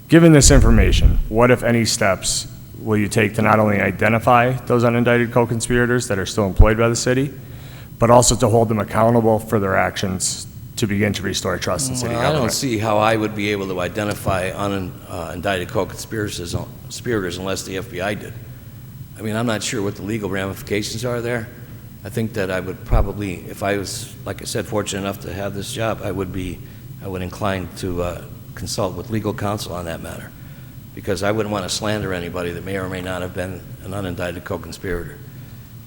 Given this information, what, if any, steps will you take to not only identify those unindicted co-conspirators that are still employed by the city, but also to hold them accountable for their actions to begin to restore trust in city government? I don't see how I would be able to identify unindicted co-conspirators unless the FBI did. I mean, I'm not sure what the legal ramifications are there. I think that I would probably, if I was, like I said, fortunate enough to have this job, I would incline to consult with legal counsel on that matter, because I wouldn't want to slander anybody that may or may not have been an unindicted co-conspirator.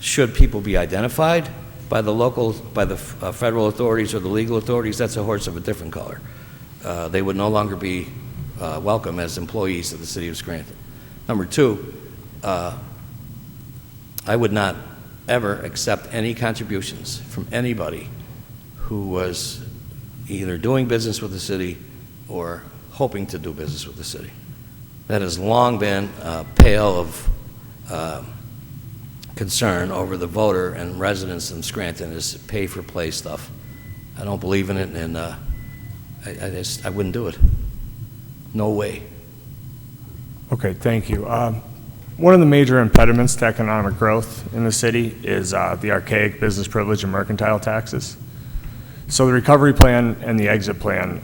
Should people be identified by the federal authorities or the legal authorities, that's a horse of a different color. They would no longer be welcome as employees of the city of Scranton. Number two, I would not ever accept any contributions from anybody who was either doing business with the city or hoping to do business with the city. That has long been a pale of concern over the voter and residents in Scranton is pay-for-play stuff. I don't believe in it, and I wouldn't do it. No way. Okay, thank you. One of the major impediments to economic growth in the city is the archaic business privilege and mercantile taxes. So the recovery plan and the exit plan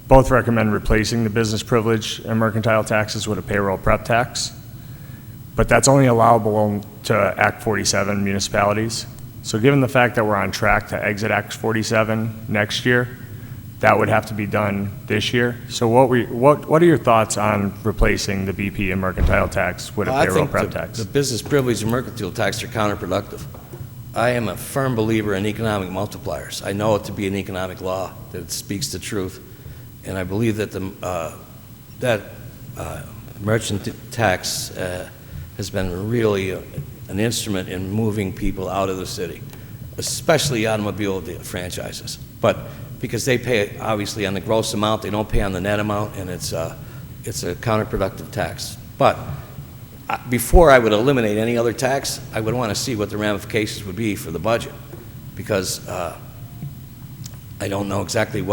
both recommend replacing the business privilege and mercantile taxes with a payroll prep tax, but that's only allowable to Act 47 municipalities. So given the fact that we're on track to exit Act 47 next year, that would have to be done this year. So what are your thoughts on replacing the BP and mercantile tax with a payroll prep tax? The business privilege and mercantile tax are counterproductive. I am a firm believer in economic multipliers. I know it to be an economic law, that it speaks the truth. And I believe that merchant tax has been really an instrument in moving people out of the city, especially automobile franchises. But because they pay obviously on the gross amount, they don't pay on the net amount, and it's a counterproductive tax. But before I would eliminate any other tax, I would want to see what the ramifications would be for the budget, because I don't know exactly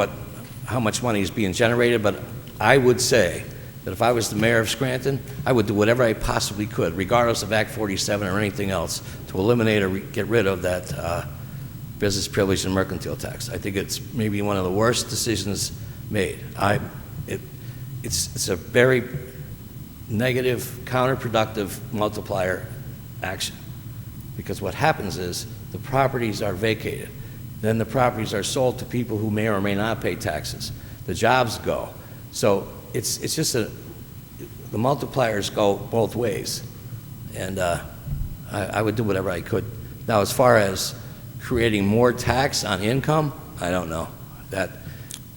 how much money is being generated, but I would say that if I was the mayor of Scranton, I would do whatever I possibly could, regardless of Act 47 or anything else, to eliminate or get rid of that business privilege and mercantile tax. I think it's maybe one of the worst decisions made. It's a very negative, counterproductive multiplier action, because what happens is the properties are vacated. Then the properties are sold to people who may or may not pay taxes. The jobs go. So it's just the multipliers go both ways. And I would do whatever I could. Now, as far as creating more tax on income, I don't know.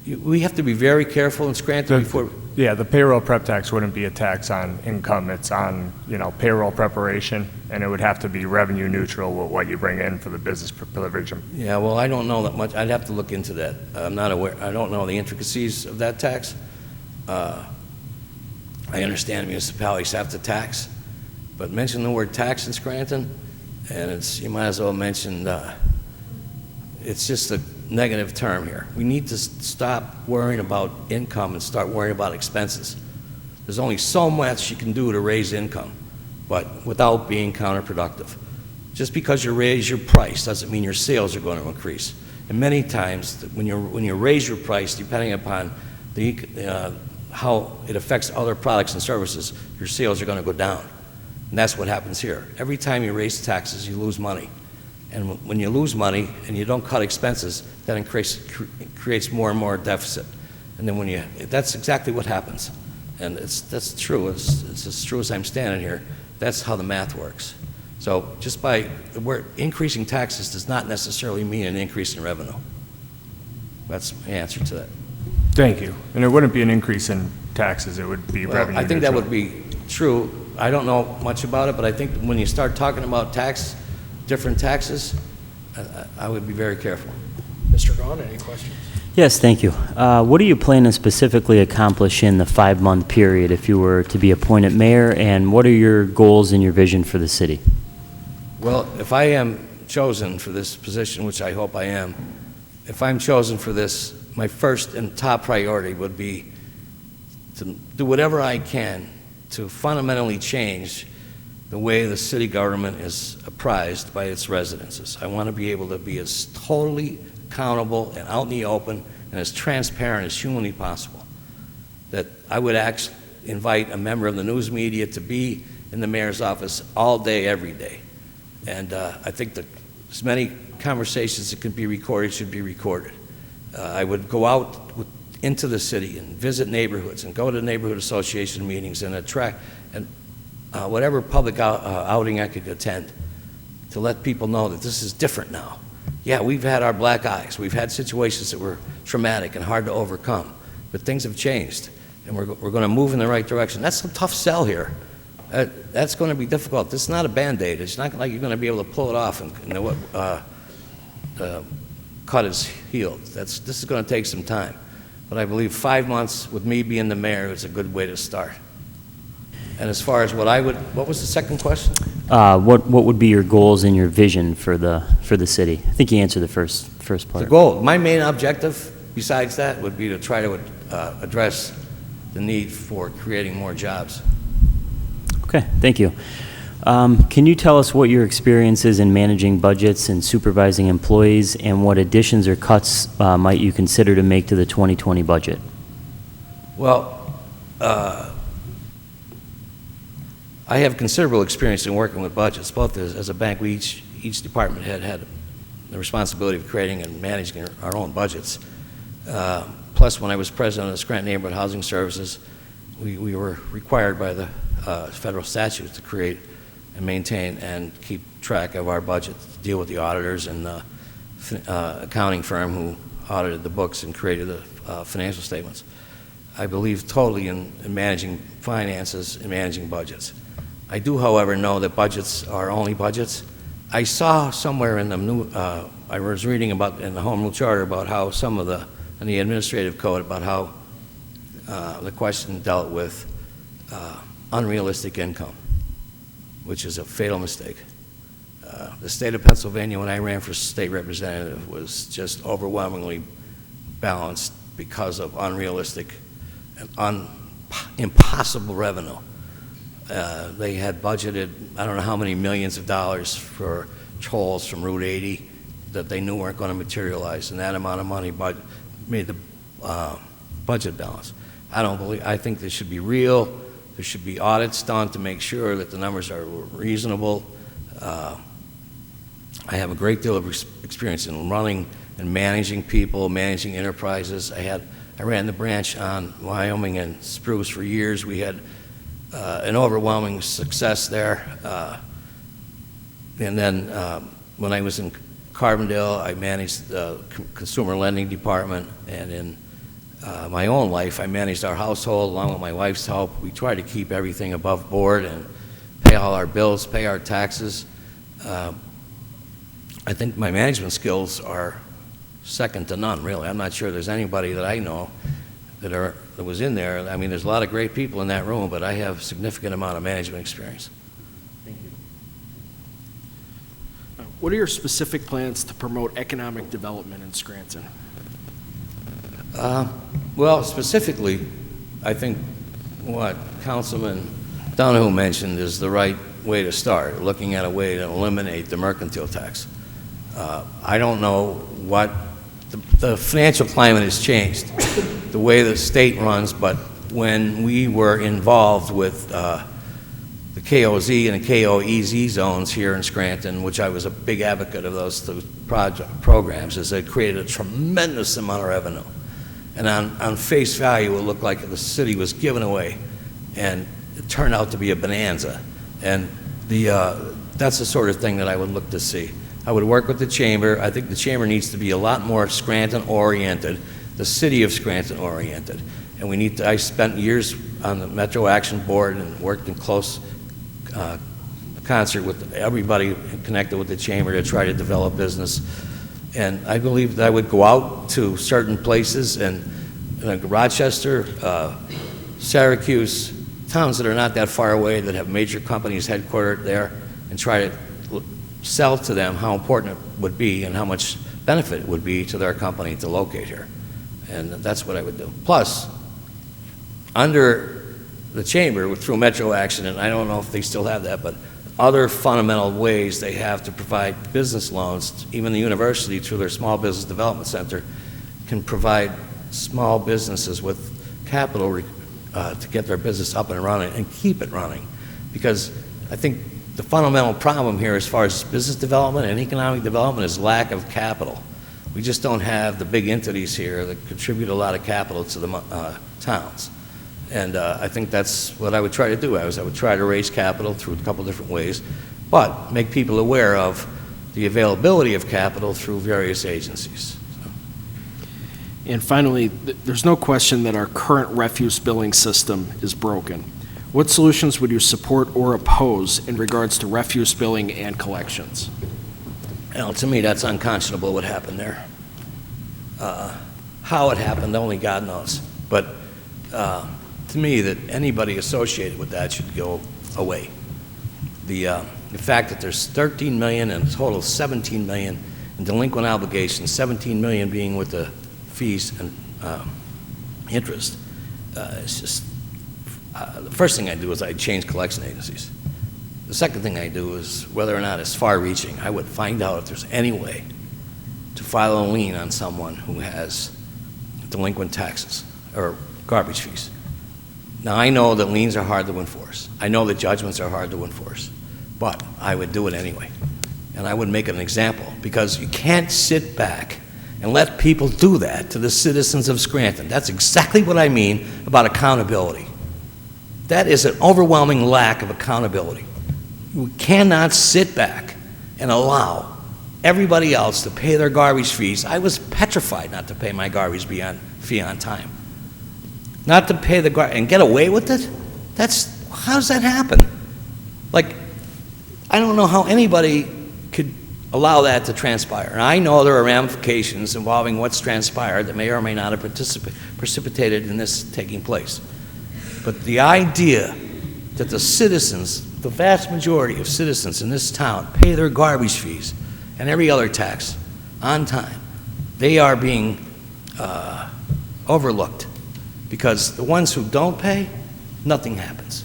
We have to be very careful in Scranton before. Yeah, the payroll prep tax wouldn't be a tax on income. It's on, payroll preparation, and it would have to be revenue neutral with what you bring in for the business privilege. Yeah, well, I don't know that much. I'd have to look into that. I'm not aware. I don't know the intricacies of that tax. I understand municipalities have to tax, but mention the word tax in Scranton, and you might as well mention it's just a negative term here. We need to stop worrying about income and start worrying about expenses. There's only so much you can do to raise income, but without being counterproductive. Just because you raise your price doesn't mean your sales are going to increase. And many times, when you raise your price, depending upon how it affects other products and services, your sales are going to go down. And that's what happens here. Every time you raise taxes, you lose money. And when you lose money and you don't cut expenses, that creates more and more deficit. And then that's exactly what happens. And that's true. It's as true as I'm standing here. That's how the math works. So just by increasing taxes does not necessarily mean an increase in revenue. That's my answer to that. Thank you. And it wouldn't be an increase in taxes. It would be revenue I think neutral. that would be true. I don't know much about it, but I think when you start talking about different taxes, I would be very careful. Mr. Gahn, any questions? Yes, thank you. What do you plan to specifically accomplish in the 5-month period if you were to be appointed mayor, and what are your goals and your vision for the city? Well, if I am chosen for this position, which I hope I am, if I'm chosen for this, my first and top priority would be to do whatever I can to fundamentally change the way the city government is apprised by its residences. I want to be able to be as totally accountable and out in the open and as transparent as humanly possible. That I would actually invite a member of the news media to be in the mayor's office all day, every day. And I think that as many conversations that can be recorded should be recorded. I would go out into the city and visit neighborhoods and go to neighborhood association meetings and attract whatever public outing I could attend to let people know that this is different now. Yeah, we've had our black eyes. We've had situations that were traumatic and hard to overcome, but things have changed, and we're going to move in the right direction. That's a tough sell here. That's going to be difficult. This is not a Band-Aid. It's not like you're going to be able to pull it off and cut is healed. This is going to take some time. But I believe 5 months with me being the mayor is a good way to start. And as far as what was the second question? What would be your goals and your vision for the city? I think you answered the first part. The goal, my main objective, besides that, would be to try to address the need for creating more jobs. Okay, thank you. Can you tell us what your experience is in managing budgets and supervising employees, and what additions or cuts might you consider to make to the 2020 budget? Well, I have considerable experience in working with budgets. Both as a bank, each department had the responsibility of creating and managing our own budgets. Plus, when I was president of the Scranton Neighborhood Housing Services, we were required by the federal statutes to create and maintain and keep track of our budget, to deal with the auditors and the accounting firm who audited the books and created the financial statements. I believe totally in managing finances and managing budgets. I do, however, know that budgets are only budgets. I saw somewhere in the new, I was reading about in the Home Rule Charter about how some of in the administrative code about how the question dealt with unrealistic income, which is a fatal mistake. The state of Pennsylvania, when I ran for state representative, was just overwhelmingly balanced because of unrealistic and impossible revenue. They had budgeted, I don't know how many millions of dollars for tolls from Route 80 that they knew weren't going to materialize, and that amount of money made the budget balance. I think there should be real, there should be audits done to make sure that the numbers are reasonable. I have a great deal of experience in running and managing people, managing enterprises. I ran the branch on Wyoming and Spruce for years. We had an overwhelming success there. And then when I was in Carbondale, I managed the consumer lending department, and in my own life, I managed our household along with my wife's help. We tried to keep everything above board and pay all our bills, pay our taxes. I think my management skills are second to none, really. I'm not sure there's anybody that I know that was in there. I mean, there's a lot of great people in that room, but I have a significant amount of management experience. Thank you. What are your specific plans to promote economic development in Scranton? Well, specifically, I think what Councilman Donahue mentioned is the right way to start, looking at a way to eliminate the mercantile tax. I don't know what the financial climate has changed, the way the state runs, but when we were involved with the KOZ and the KOEZ zones here in Scranton, which I was a big advocate of those programs, is they created a tremendous amount of revenue. And on face value, it looked like the city was given away, and it turned out to be a bonanza. And that's the sort of thing that I would look to see. I would work with the chamber. I think the chamber needs to be a lot more Scranton-oriented, the city of Scranton-oriented. And I spent years on the Metro Action Board and worked in close concert with everybody connected with the chamber to try to develop business. And I believe that I would go out to certain places, and Rochester, Syracuse, towns that are not that far away that have major companies headquartered there, and try to sell to them how important it would be and how much benefit it would be to their company to locate here. And that's what I would do. Plus, under the chamber, through Metro Action, and I don't know if they still have that, but other fundamental ways they have to provide business loans, even the university through their Small Business Development Center can provide small businesses with capital to get their business up and running and keep it running. Because I think the fundamental problem here as far as business development and economic development is lack of capital. We just don't have the big entities here that contribute a lot of capital to the towns. And I think that's what I would try to do. I would try to raise capital through a couple different ways, but make people aware of the availability of capital through various agencies. And finally, there's no question that our current refuse billing system is broken. What solutions would you support or oppose in regards to refuse billing and collections? Well, to me, that's unconscionable what happened there. How it happened, only God knows. But to me, that anybody associated with that should go away. The fact that there's 13 million and a total of 17 million in delinquent obligations, 17 million being with the fees and interest, it's just, the first thing I do is I change collection agencies. The second thing I do is, whether or not it's far-reaching, I would find out if there's any way to file a lien on someone who has delinquent taxes or garbage fees. Now, I know that liens are hard to enforce. I know that judgments are hard to enforce, but I would do it anyway. And I would make it an example, because you can't sit back and let people do that to the citizens of Scranton. That's exactly what I mean about accountability. That is an overwhelming lack of accountability. We cannot sit back and allow everybody else to pay their garbage fees. I was petrified not to pay my garbage fee on time. Not to pay the garbage and get away with it? How does that happen? Like, I don't know how anybody could allow that to transpire. And I know there are ramifications involving what's transpired that may or may not have precipitated in this taking place. But the idea that the citizens, the vast majority of citizens in this town, pay their garbage fees and every other tax on time, they are being overlooked, because the ones who don't pay, nothing happens.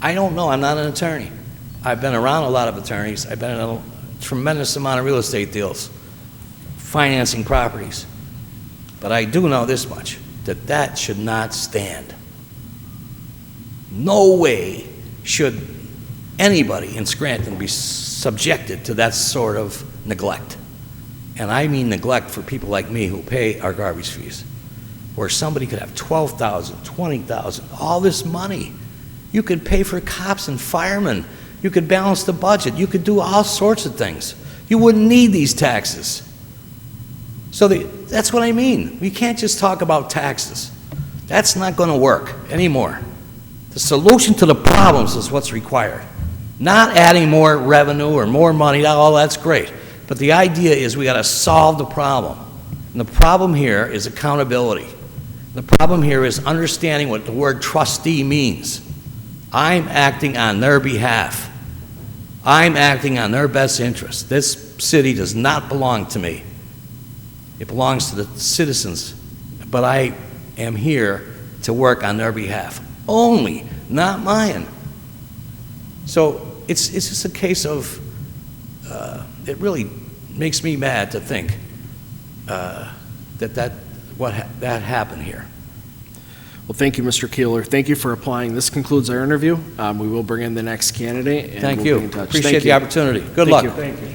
I don't know. I'm not an attorney. I've been around a lot of attorneys. I've been in a tremendous amount of real estate deals, financing properties. But I do know this much, that should not stand. No way should anybody in Scranton be subjected to that sort of neglect. And I mean neglect for people like me who pay our garbage fees, where somebody could have $12,000, $20,000, all this money. You could pay for cops and firemen. You could balance the budget. You could do all sorts of things. You wouldn't need these taxes. So that's what I mean. We can't just talk about taxes. That's not going to work anymore. The solution to the problems is what's required. Not adding more revenue or more money, all that's great. But the idea is we got to solve the problem. And the problem here is accountability. The problem here is understanding what the word trustee means. I'm acting on their behalf. I'm acting on their best interest. This city does not belong to me. It belongs to the citizens. But I am here to work on their behalf only, not mine. So it's just a case of, it really makes me mad to think that happened here. Well, thank you, Mr. Keeler. Thank you for applying. This concludes our interview. We will bring in the next candidate, and Thank we'll you. be in touch. Appreciate Thank the you. opportunity. Good Thank luck. you. Thank you.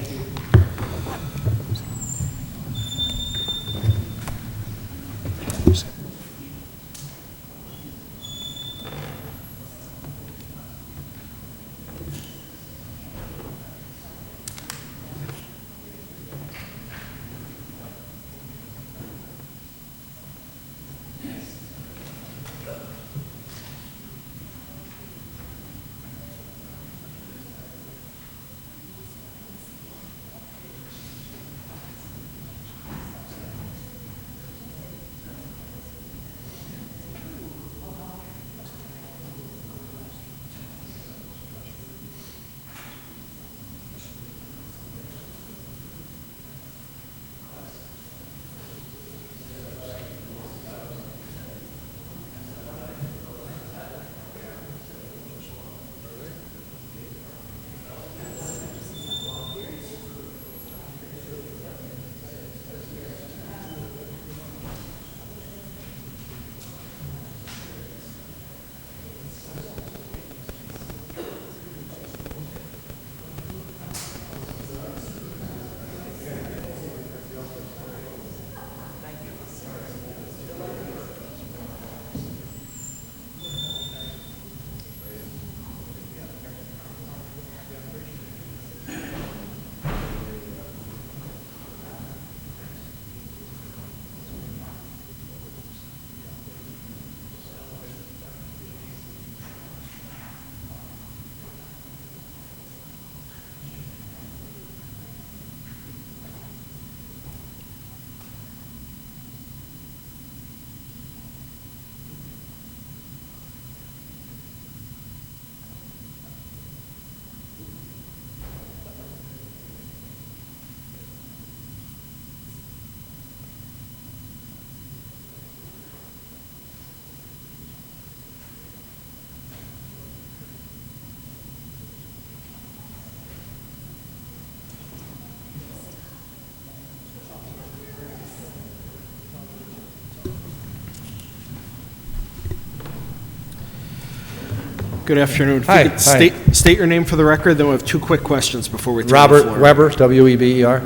Good afternoon. If Hi, you could hi. state your name for the record, then we have two quick questions before we turn the Robert floor. Weber, W-E-B-E-R.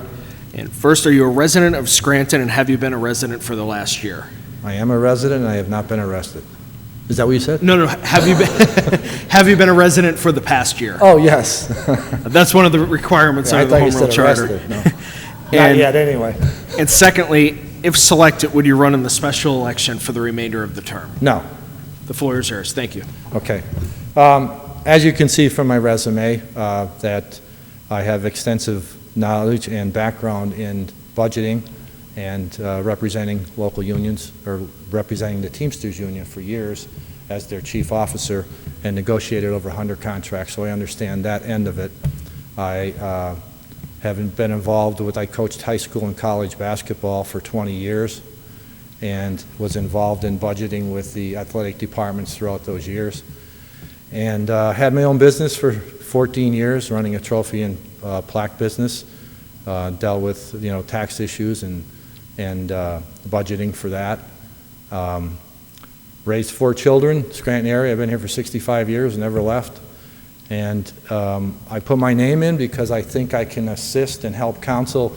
And first, are you a resident of Scranton, and have you been a resident for the last year? I am a resident, and I have not been arrested. Is that what you said? No, have you been, have you been a resident for the past year? Oh, yes. That's one of the requirements I under the thought you Home Rule said Charter. arrested. No. Not And- yet, anyway. And secondly, if selected, would you run in the special election for the remainder of the term? No. The floor is yours. Thank you. Okay. As you can see from my resume, that I have extensive knowledge and background in budgeting and representing local unions, or representing the Teamsters Union for years as their chief officer, and negotiated over 100 contracts, so I understand that end of it. I have been involved with, I coached high school and college basketball for 20 years and was involved in budgeting with the athletic departments throughout those years. And had my own business for 14 years, running a trophy and plaque business. Dealt with, tax issues and budgeting for that. Raised 4 children, Scranton area. I've been here for 65 years, never left. And I put my name in because I think I can assist and help council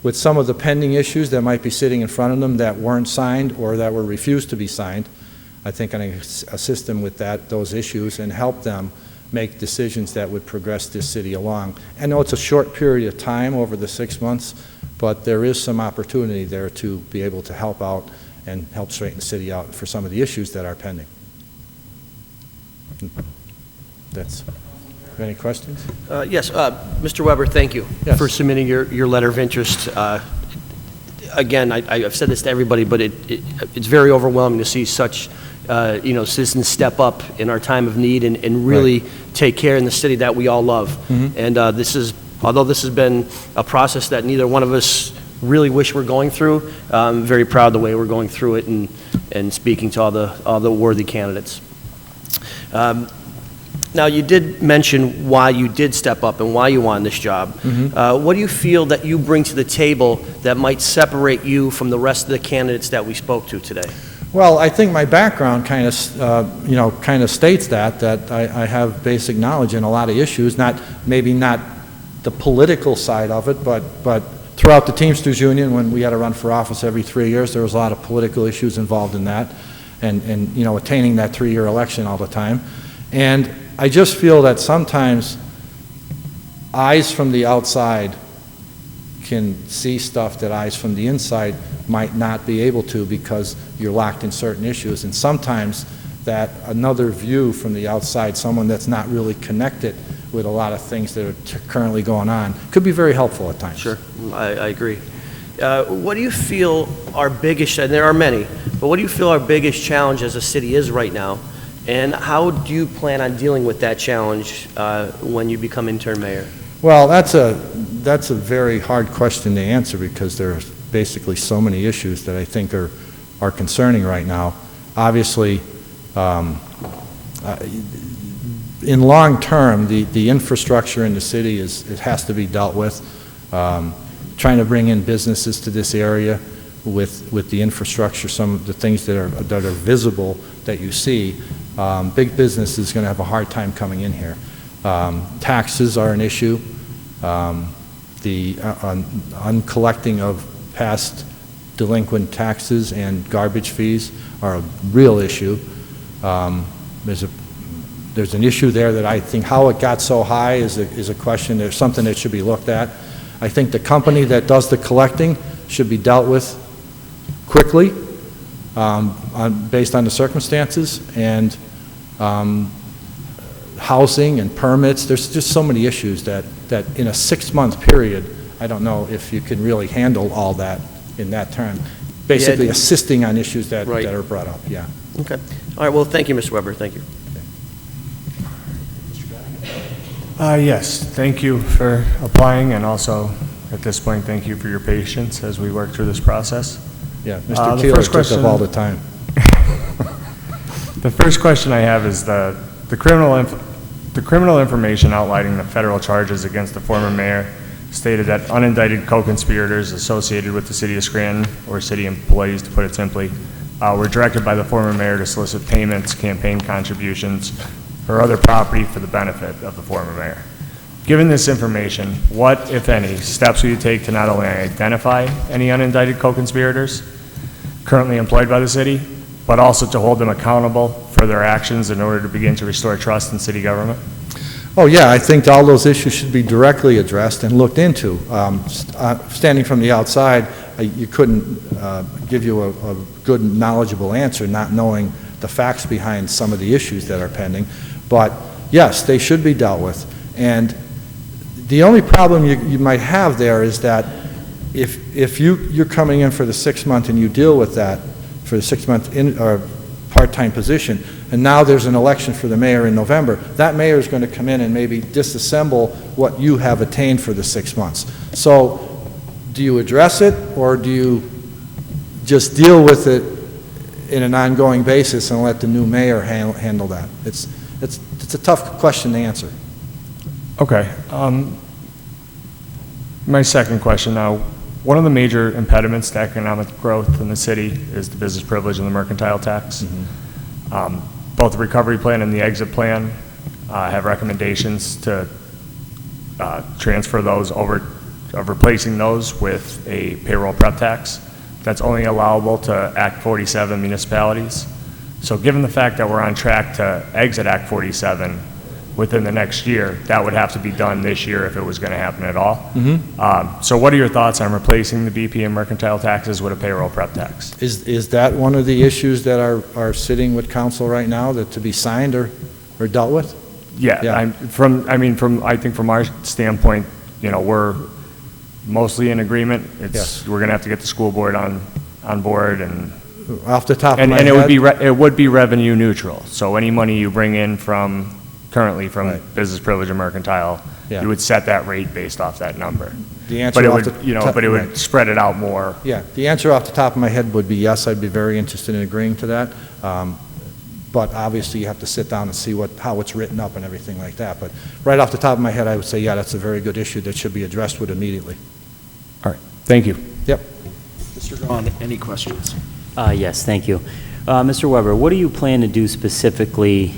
with some of the pending issues that might be sitting in front of them that weren't signed or that were refused to be signed. I think I can assist them with those issues and help them make decisions that would progress this city along. I know it's a short period of time over the 6 months, but there is some opportunity there to be able to help out and help straighten the city out for some of the issues that are pending. Any questions? Yes, Mr. Weber, thank you Yes. for submitting your letter of interest. Again, I've said this to everybody, but it's very overwhelming to see such, citizens step up in our time of need and really take care in the city that we all love. Mm-hmm. And although this has been a process that neither one of us really wish we're going through, I'm very proud of the way we're going through it and speaking to all the worthy candidates. Now, you did mention why you did step up and why you wanted this job. Mm-hmm. What do you feel that you bring to the table that might separate you from the rest of the candidates that we spoke to today? Well, I think my background kind of states that I have basic knowledge in a lot of issues, maybe not the political side of it, but throughout the Teamsters Union, when we had to run for office every 3 years, there was a lot of political issues involved in that, and attaining that 3-year election all the time. And I just feel that sometimes eyes from the outside can see stuff that eyes from the inside might not be able to because you're locked in certain issues. And sometimes that another view from the outside, someone that's not really connected with a lot of things that are currently going on, could be very helpful at times. Sure, I agree. What do you feel our biggest, and there are many, but what do you feel our biggest challenge as a city is right now? And how do you plan on dealing with that challenge when you become interim mayor? Well, that's a very hard question to answer because there's basically so many issues that I think are concerning right now. Obviously, in long term, the infrastructure in the city it has to be dealt with. Trying to bring in businesses to this area with the infrastructure, some of the things that are visible that you see. Big business is going to have a hard time coming in here. Taxes are an issue. The uncollecting of past delinquent taxes and garbage fees are a real issue. There's an issue there that I think how it got so high is a question. There's something that should be looked at. I think the company that does the collecting should be dealt with quickly based on the circumstances, and housing and permits. There's just so many issues that in a 6-month period, I don't know if you can really handle all that in that term. Basically assisting on issues that are brought up, yeah. Okay. All right, well, thank you, Mr. Weber. Thank you. Yes, thank you for applying, and also, at this point, thank you for your patience as we work through this process. Yeah, Mr. Keeler took up all the time. The first question I have is the criminal information outlining the federal charges against the former mayor stated that unindicted co-conspirators associated with the city of Scranton, or city employees to put it simply, were directed by the former mayor to solicit payments, campaign contributions, or other property for the benefit of the former mayor. Given this information, what, if any, steps will you take to not only identify any unindicted co-conspirators currently employed by the city, but also to hold them accountable for their actions in order to begin to restore trust in city government? Oh, yeah, I think all those issues should be directly addressed and looked into. Standing from the outside, you couldn't give you a good, knowledgeable answer, not knowing the facts behind some of the issues that are pending. But yes, they should be dealt with. And the only problem you might have there is that if you're coming in for the 6 month and you deal with that for the 6 month part-time position, and now there's an election for the mayor in November, that mayor is going to come in and maybe disassemble what you have attained for the 6 months. So do you address it, or do you just deal with it in an ongoing basis and let the new mayor handle that? It's a tough question to answer. Okay. My second question now, one of the major impediments to economic growth in the city is the business privilege and the mercantile tax. Both the recovery plan and the exit plan have recommendations to transfer those over, of replacing those with a payroll prep tax that's only allowable to Act 47 municipalities. So given the fact that we're on track to exit Act 47 within the next year, that would have to be done this year if it was going to happen at all. So what are your thoughts on replacing the BP and mercantile taxes with a payroll prep tax? Is that one of the issues that are sitting with council right now, that to be signed or dealt with? Yeah, Yeah. I think from our standpoint, you know, we're mostly in agreement. Yes. We're going to have to get the school board on board, and Off the top of my and head? it would be revenue neutral. So any money you bring in currently from Right. business privilege and mercantile, Yeah. you would set that rate based off that number. The answer But it off would, the top- but it would right. spread it out more. Yeah, the answer off the top of my head would be yes, I'd be very interested in agreeing to that. But obviously, you have to sit down and see how it's written up and everything like that. But right off the top of my head, I would say, yeah, that's a very good issue that should be addressed with immediately. All right, thank you. Yep. Mr. Gahn, any questions? Yes, thank you. Mr. Weber, what do you plan to do specifically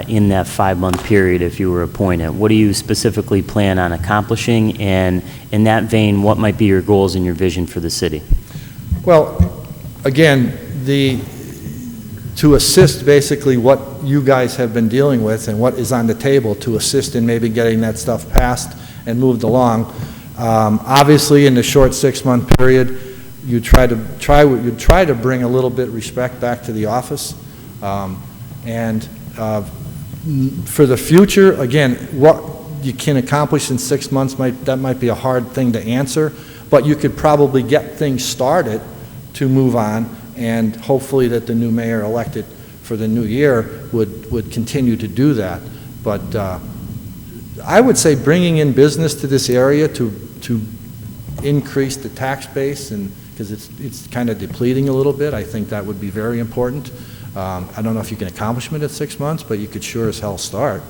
in that 5-month period if you were appointed? What do you specifically plan on accomplishing? And in that vein, what might be your goals and your vision for the city? Well, again, to assist basically what you guys have been dealing with and what is on the table, to assist in maybe getting that stuff passed and moved along. Obviously, in the short 6-month period, you try to bring a little bit respect back to the office, and for the future, again, what you can accomplish in 6 months might be a hard thing to answer, but you could probably get things started to move on, and hopefully that the new mayor elected for the new year would continue to do that. But I would say bringing in business to this area to increase the tax base, and because it's kind of depleting a little bit, I think that would be very important. I don't know if you can accomplish it at 6 months, but you could sure as hell start,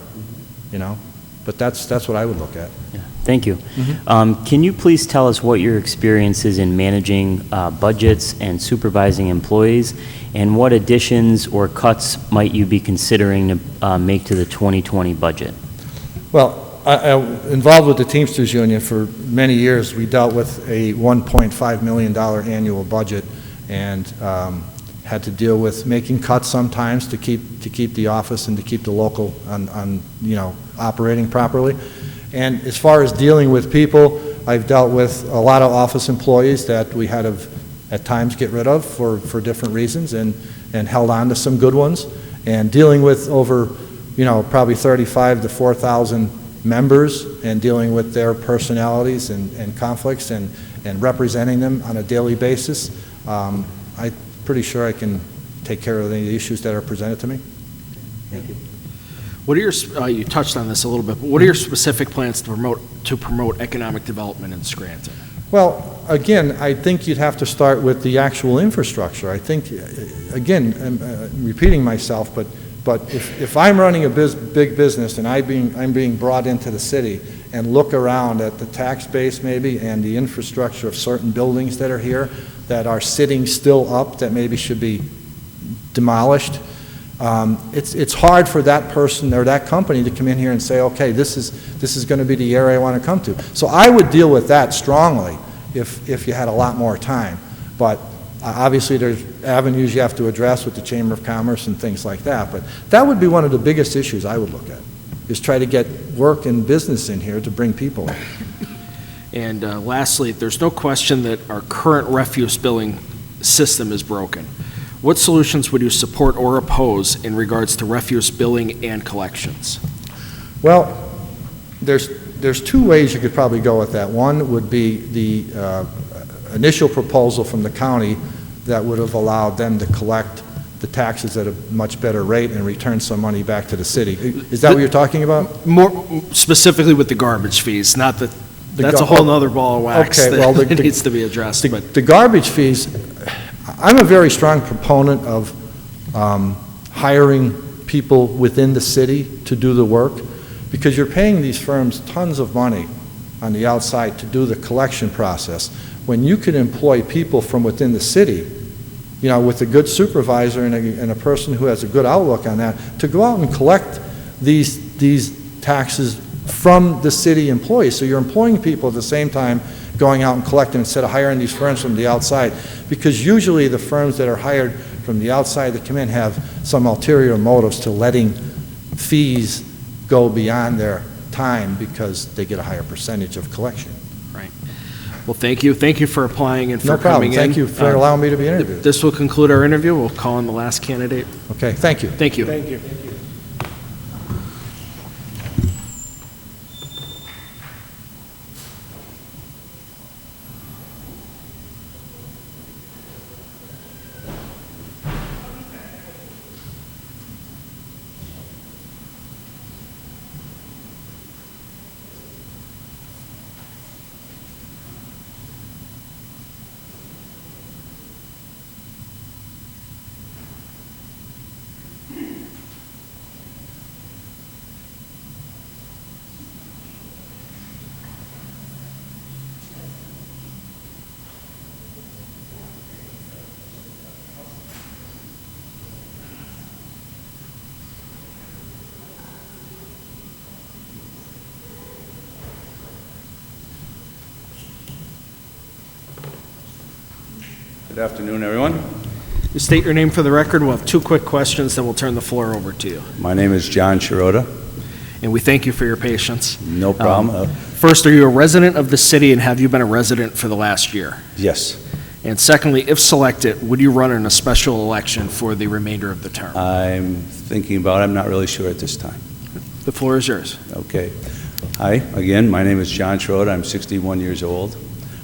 you know. But that's what I would look at. Yeah, thank you. Can you please tell us what your experience is in managing budgets and supervising employees, and what additions or cuts might you be considering to make to the 2020 budget? Well, I involved with the Teamsters Union for many years. We dealt with a $1.5 million annual budget, and had to deal with making cuts sometimes to keep the office and to keep the local on operating properly. And as far as dealing with people, I've dealt with a lot of office employees that we had to at times get rid of for different reasons, and held on to some good ones. And dealing with over probably 35 to 4,000 members, and dealing with their personalities and conflicts, and representing them on a daily basis, I'm pretty sure I can take care of any of the issues that are presented to me. Thank you. What are your, you touched on this a little bit, but what are your specific plans to promote economic development in Scranton? Well, again, I think you'd have to start with the actual infrastructure. I think, again, I'm repeating myself, but if I'm running a big business and I'm being brought into the city and look around at the tax base maybe and the infrastructure of certain buildings that are here that are sitting still up that maybe should be demolished, it's hard for that person or that company to come in here and say, okay, this is going to be the area I want to come to. So I would deal with that strongly if you had a lot more time. But obviously there's avenues you have to address with the Chamber of Commerce and things like that. But that would be one of the biggest issues I would look at, is try to get work and business in here to bring people in. And lastly, there's no question that our current refuse billing system is broken. What solutions would you support or oppose in regards to refuse billing and collections? Well, there's two ways you could probably go with that. One would be the initial proposal from the county that would have allowed them to collect the taxes at a much better rate and return some money back to the city. Is that what you're talking about? More specifically with the garbage fees, not that, that's a whole other ball of wax Okay, that well, needs to be addressed. The garbage fees, I'm a very strong proponent of hiring people within the city to do the work, because you're paying these firms tons of money on the outside to do the collection process, when you could employ people from within the city, you know, with a good supervisor and a person who has a good outlook on that, to go out and collect these taxes from the city employees. So you're employing people at the same time going out and collecting instead of hiring these firms from the outside, because usually the firms that are hired from the outside that come in have some ulterior motives to letting fees go beyond their time because they get a higher percentage of collection. Right. Well, thank you. Thank you for applying and for No problem. coming in. Thank you for allowing me to be interviewed. This will conclude our interview. We'll call on the last candidate. Okay, thank you. Thank you. Thank you. Good afternoon, everyone. You state your name for the record. We'll have two quick questions, then we'll turn the floor over to you. My name is John Schroeder. And we thank you for your patience. No problem. First, are you a resident of the city, and have you been a resident for the last year? Yes. And secondly, if selected, would you run in a special election for the remainder of the term? I'm thinking about it. I'm not really sure at this time. The floor is yours. Okay. Hi, again, my name is John Schroeder. I'm 61 years old.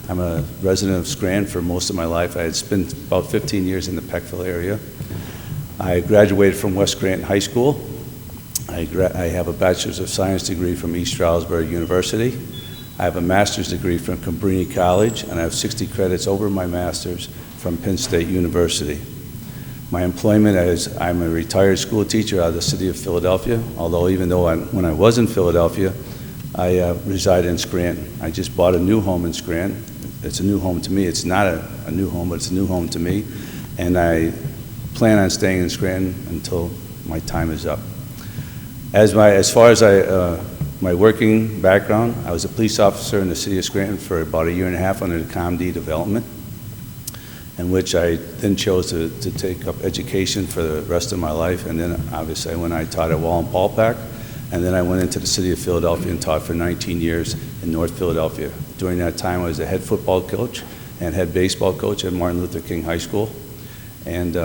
I'm a resident of Scranton for most of my life. I had spent about 15 years in the Peckville area. I graduated from West Scranton High School. I have a Bachelor's of Science degree from East Stroudsburg University. I have a master's degree from Cabrini College, and I have 60 credits over my master's from Penn State University. My employment is I'm a retired school teacher out of the city of Philadelphia, although even though when I was in Philadelphia, I reside in Scranton. I just bought a new home in Scranton. It's a new home to me. It's not a new home, but it's a new home to me. And I plan on staying in Scranton until my time is up. As far as my working background, I was a police officer in the city of Scranton for about a year and a half under the ComD development, in which I then chose to take up education for the rest of my life. And then obviously when I taught at Wallenpaupack, and then I went into the city of Philadelphia and taught for 19 years in North Philadelphia. During that time, I was a head football coach and head baseball coach at Martin Luther King High School. And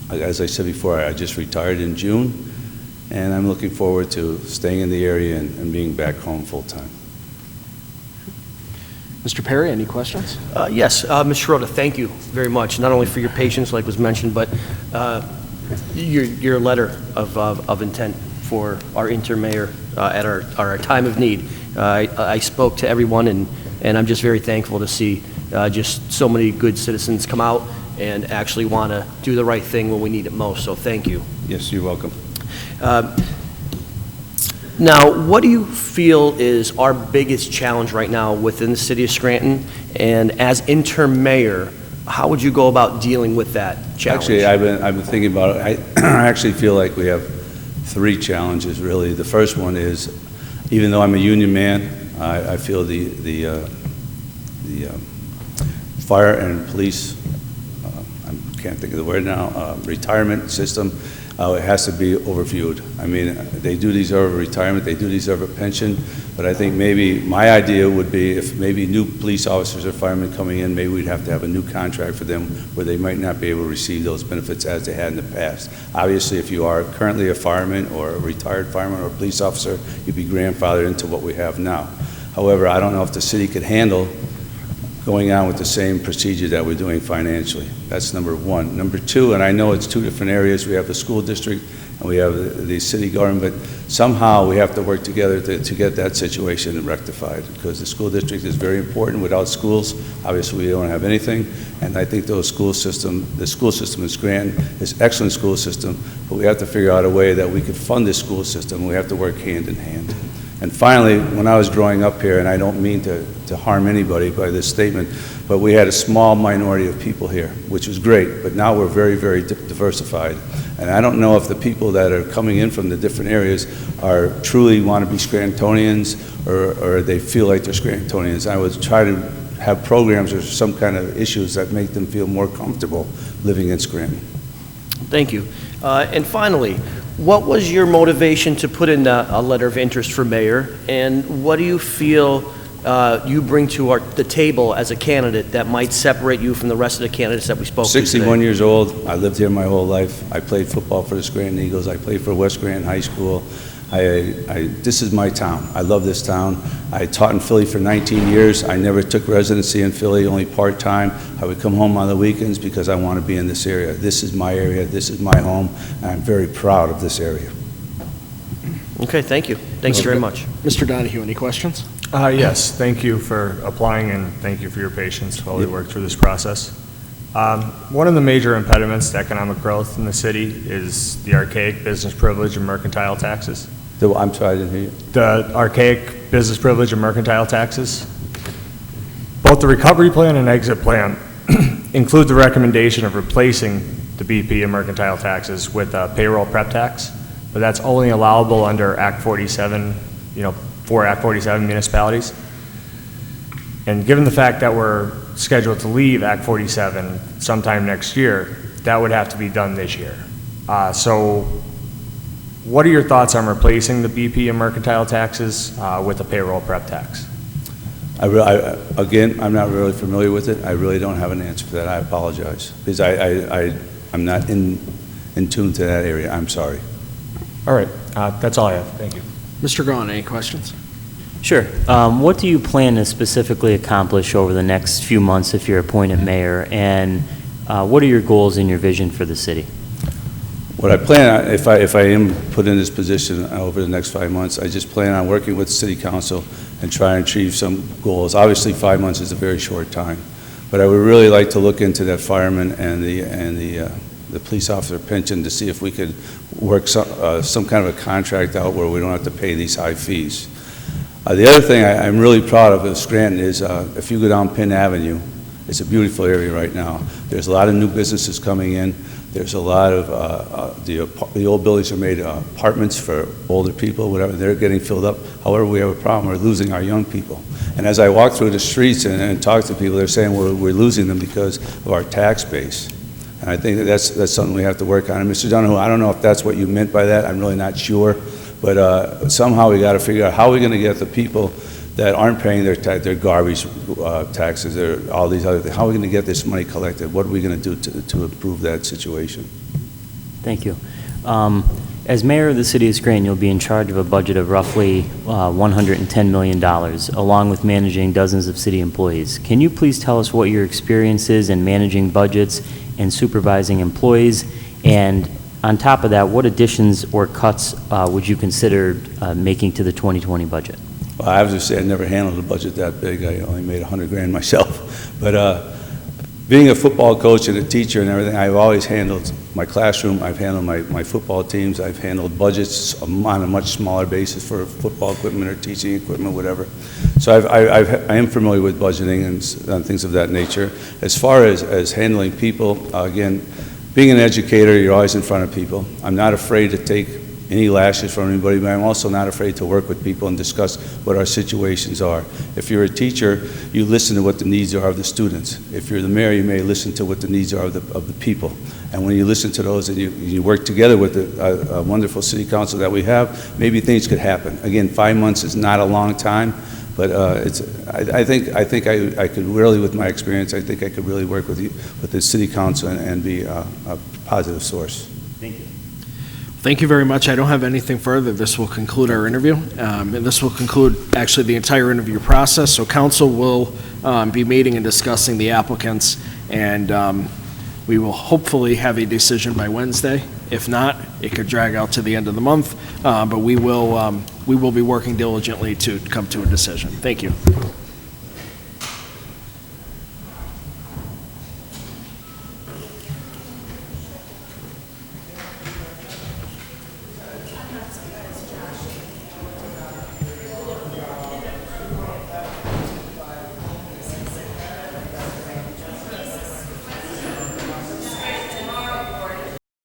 as I said before, I just retired in June, and I'm looking forward to staying in the area and being back home full time. Mr. Perry, any questions? Yes, Ms. Schroeder, thank you very much, not only for your patience, like was mentioned, but your letter of intent for our interim mayor at our time of need. I spoke to everyone, and I'm just very thankful to see just so many good citizens come out and actually want to do the right thing when we need it most, so thank you. Yes, you're welcome. Now, what do you feel is our biggest challenge right now within the city of Scranton? And as interim mayor, how would you go about dealing with that challenge? Actually, I've been thinking about it. I actually feel like we have 3 challenges, really. The first one is, even though I'm a union man, I feel the fire and police, I can't think of the word now, retirement system, it has to be overviewed. I mean, they do deserve a retirement, they do deserve a pension, but I think maybe my idea would be if maybe new police officers or firemen coming in, maybe we'd have to have a new contract for them where they might not be able to receive those benefits as they had in the past. Obviously, if you are currently a fireman or a retired fireman or a police officer, you'd be grandfathered into what we have now. However, I don't know if the city could handle going on with the same procedure that we're doing financially. That's number 1. Number 2, and I know it's 2 different areas, we have the school district and we have the city government, but somehow we have to work together to get that situation rectified, because the school district is very important. Without schools, obviously we don't have anything, and I think the school system in Scranton is an excellent school system, but we have to figure out a way that we could fund this school system. We have to work hand in hand. And finally, when I was growing up here, and I don't mean to harm anybody by this statement, but we had a small minority of people here, which was great, but now we're very, very diversified. And I don't know if the people that are coming in from the different areas are truly want to be Scrantonians or they feel like they're Scrantonians. I would try to have programs or some kind of issues that make them feel more comfortable living in Scranton. Thank you. And finally, what was your motivation to put in a letter of interest for mayor, and what do you feel you bring to the table as a candidate that might separate you from the rest of the candidates that we spoke to today? 61 years old. I lived here my whole life. I played football for the Scranton Eagles. I played for West Scranton High School. This is my town. I love this town. I taught in Philly for 19 years. I never took residency in Philly, only part-time. I would come home on the weekends because I want to be in this area. This is my area. This is my home, and I'm very proud of this area. Okay, thank you. Thank you very much. Mr. Donahue, any questions? Yes, thank you for applying and thank you for your patience while we work through this process. One of the major impediments to economic growth in the city is the archaic business privilege and mercantile taxes. I'm sorry, I didn't hear you. The archaic business privilege and mercantile taxes. Both the recovery plan and exit plan include the recommendation of replacing the BP and mercantile taxes with a payroll prep tax, but that's only allowable under Act 47, for Act 47 municipalities. And given the fact that we're scheduled to leave Act 47 sometime next year, that would have to be done this year. So what are your thoughts on replacing the BP and mercantile taxes with a payroll prep tax? Again, I'm not really familiar with it. I really don't have an answer for that. I apologize, because I'm not in tune to that area. I'm sorry. All right, that's all I have. Thank you. Mr. Gahn, any questions? Sure. What do you plan to specifically accomplish over the next few months if you're appointed mayor, and what are your goals and your vision for the city? What I plan on, if I am put in this position over the next 5 months, I just plan on working with the city council and try and achieve some goals. Obviously, 5 months is a very short time, but I would really like to look into that fireman and the police officer pension to see if we could work some kind of a contract out where we don't have to pay these high fees. The other thing I'm really proud of Scranton is if you go down Penn Avenue, it's a beautiful area right now. There's a lot of new businesses coming in. There's a lot of, the old buildings are made apartments for older people, whatever. They're getting filled up. However, we have a problem. We're losing our young people. And as I walk through the streets and talk to people, they're saying we're losing them because of our tax base. And I think that's something we have to work on. And Mr. Donahue, I don't know if that's what you meant by that. I'm really not sure. But somehow we got to figure out how we're going to get the people that aren't paying their garbage taxes, or all these other things. How are we going to get this money collected? What are we going to do to improve that situation? Thank you. As mayor of the city of Scranton, you'll be in charge of a budget of roughly $110 million, along with managing dozens of city employees. Can you please tell us what your experience is in managing budgets and supervising employees? And on top of that, what additions or cuts would you consider making to the 2020 budget? Well, I have to say I never handled a budget that big. I only made $100,000 myself. But being a football coach and a teacher and everything, I've always handled my classroom, I've handled my football teams, I've handled budgets on a much smaller basis for football equipment or teaching equipment, whatever. So I am familiar with budgeting and things of that nature. As far as handling people, again, being an educator, you're always in front of people. I'm not afraid to take any lashes from anybody, but I'm also not afraid to work with people and discuss what our situations are. If you're a teacher, you listen to what the needs are of the students. If you're the mayor, you may listen to what the needs are of the people. And when you listen to those and you work together with a wonderful city council that we have, maybe things could happen. Again, 5 months is not a long time, but I think I could really, with my experience, I think I could really work with the city council and be a positive source. Thank you. Thank you very much. I don't have anything further. This will conclude our interview, and this will conclude actually the entire interview process. So council will be meeting and discussing the applicants, and we will hopefully have a decision by Wednesday. If not, it could drag out to the end of the month, but we will be working diligently to come to a decision. Thank you.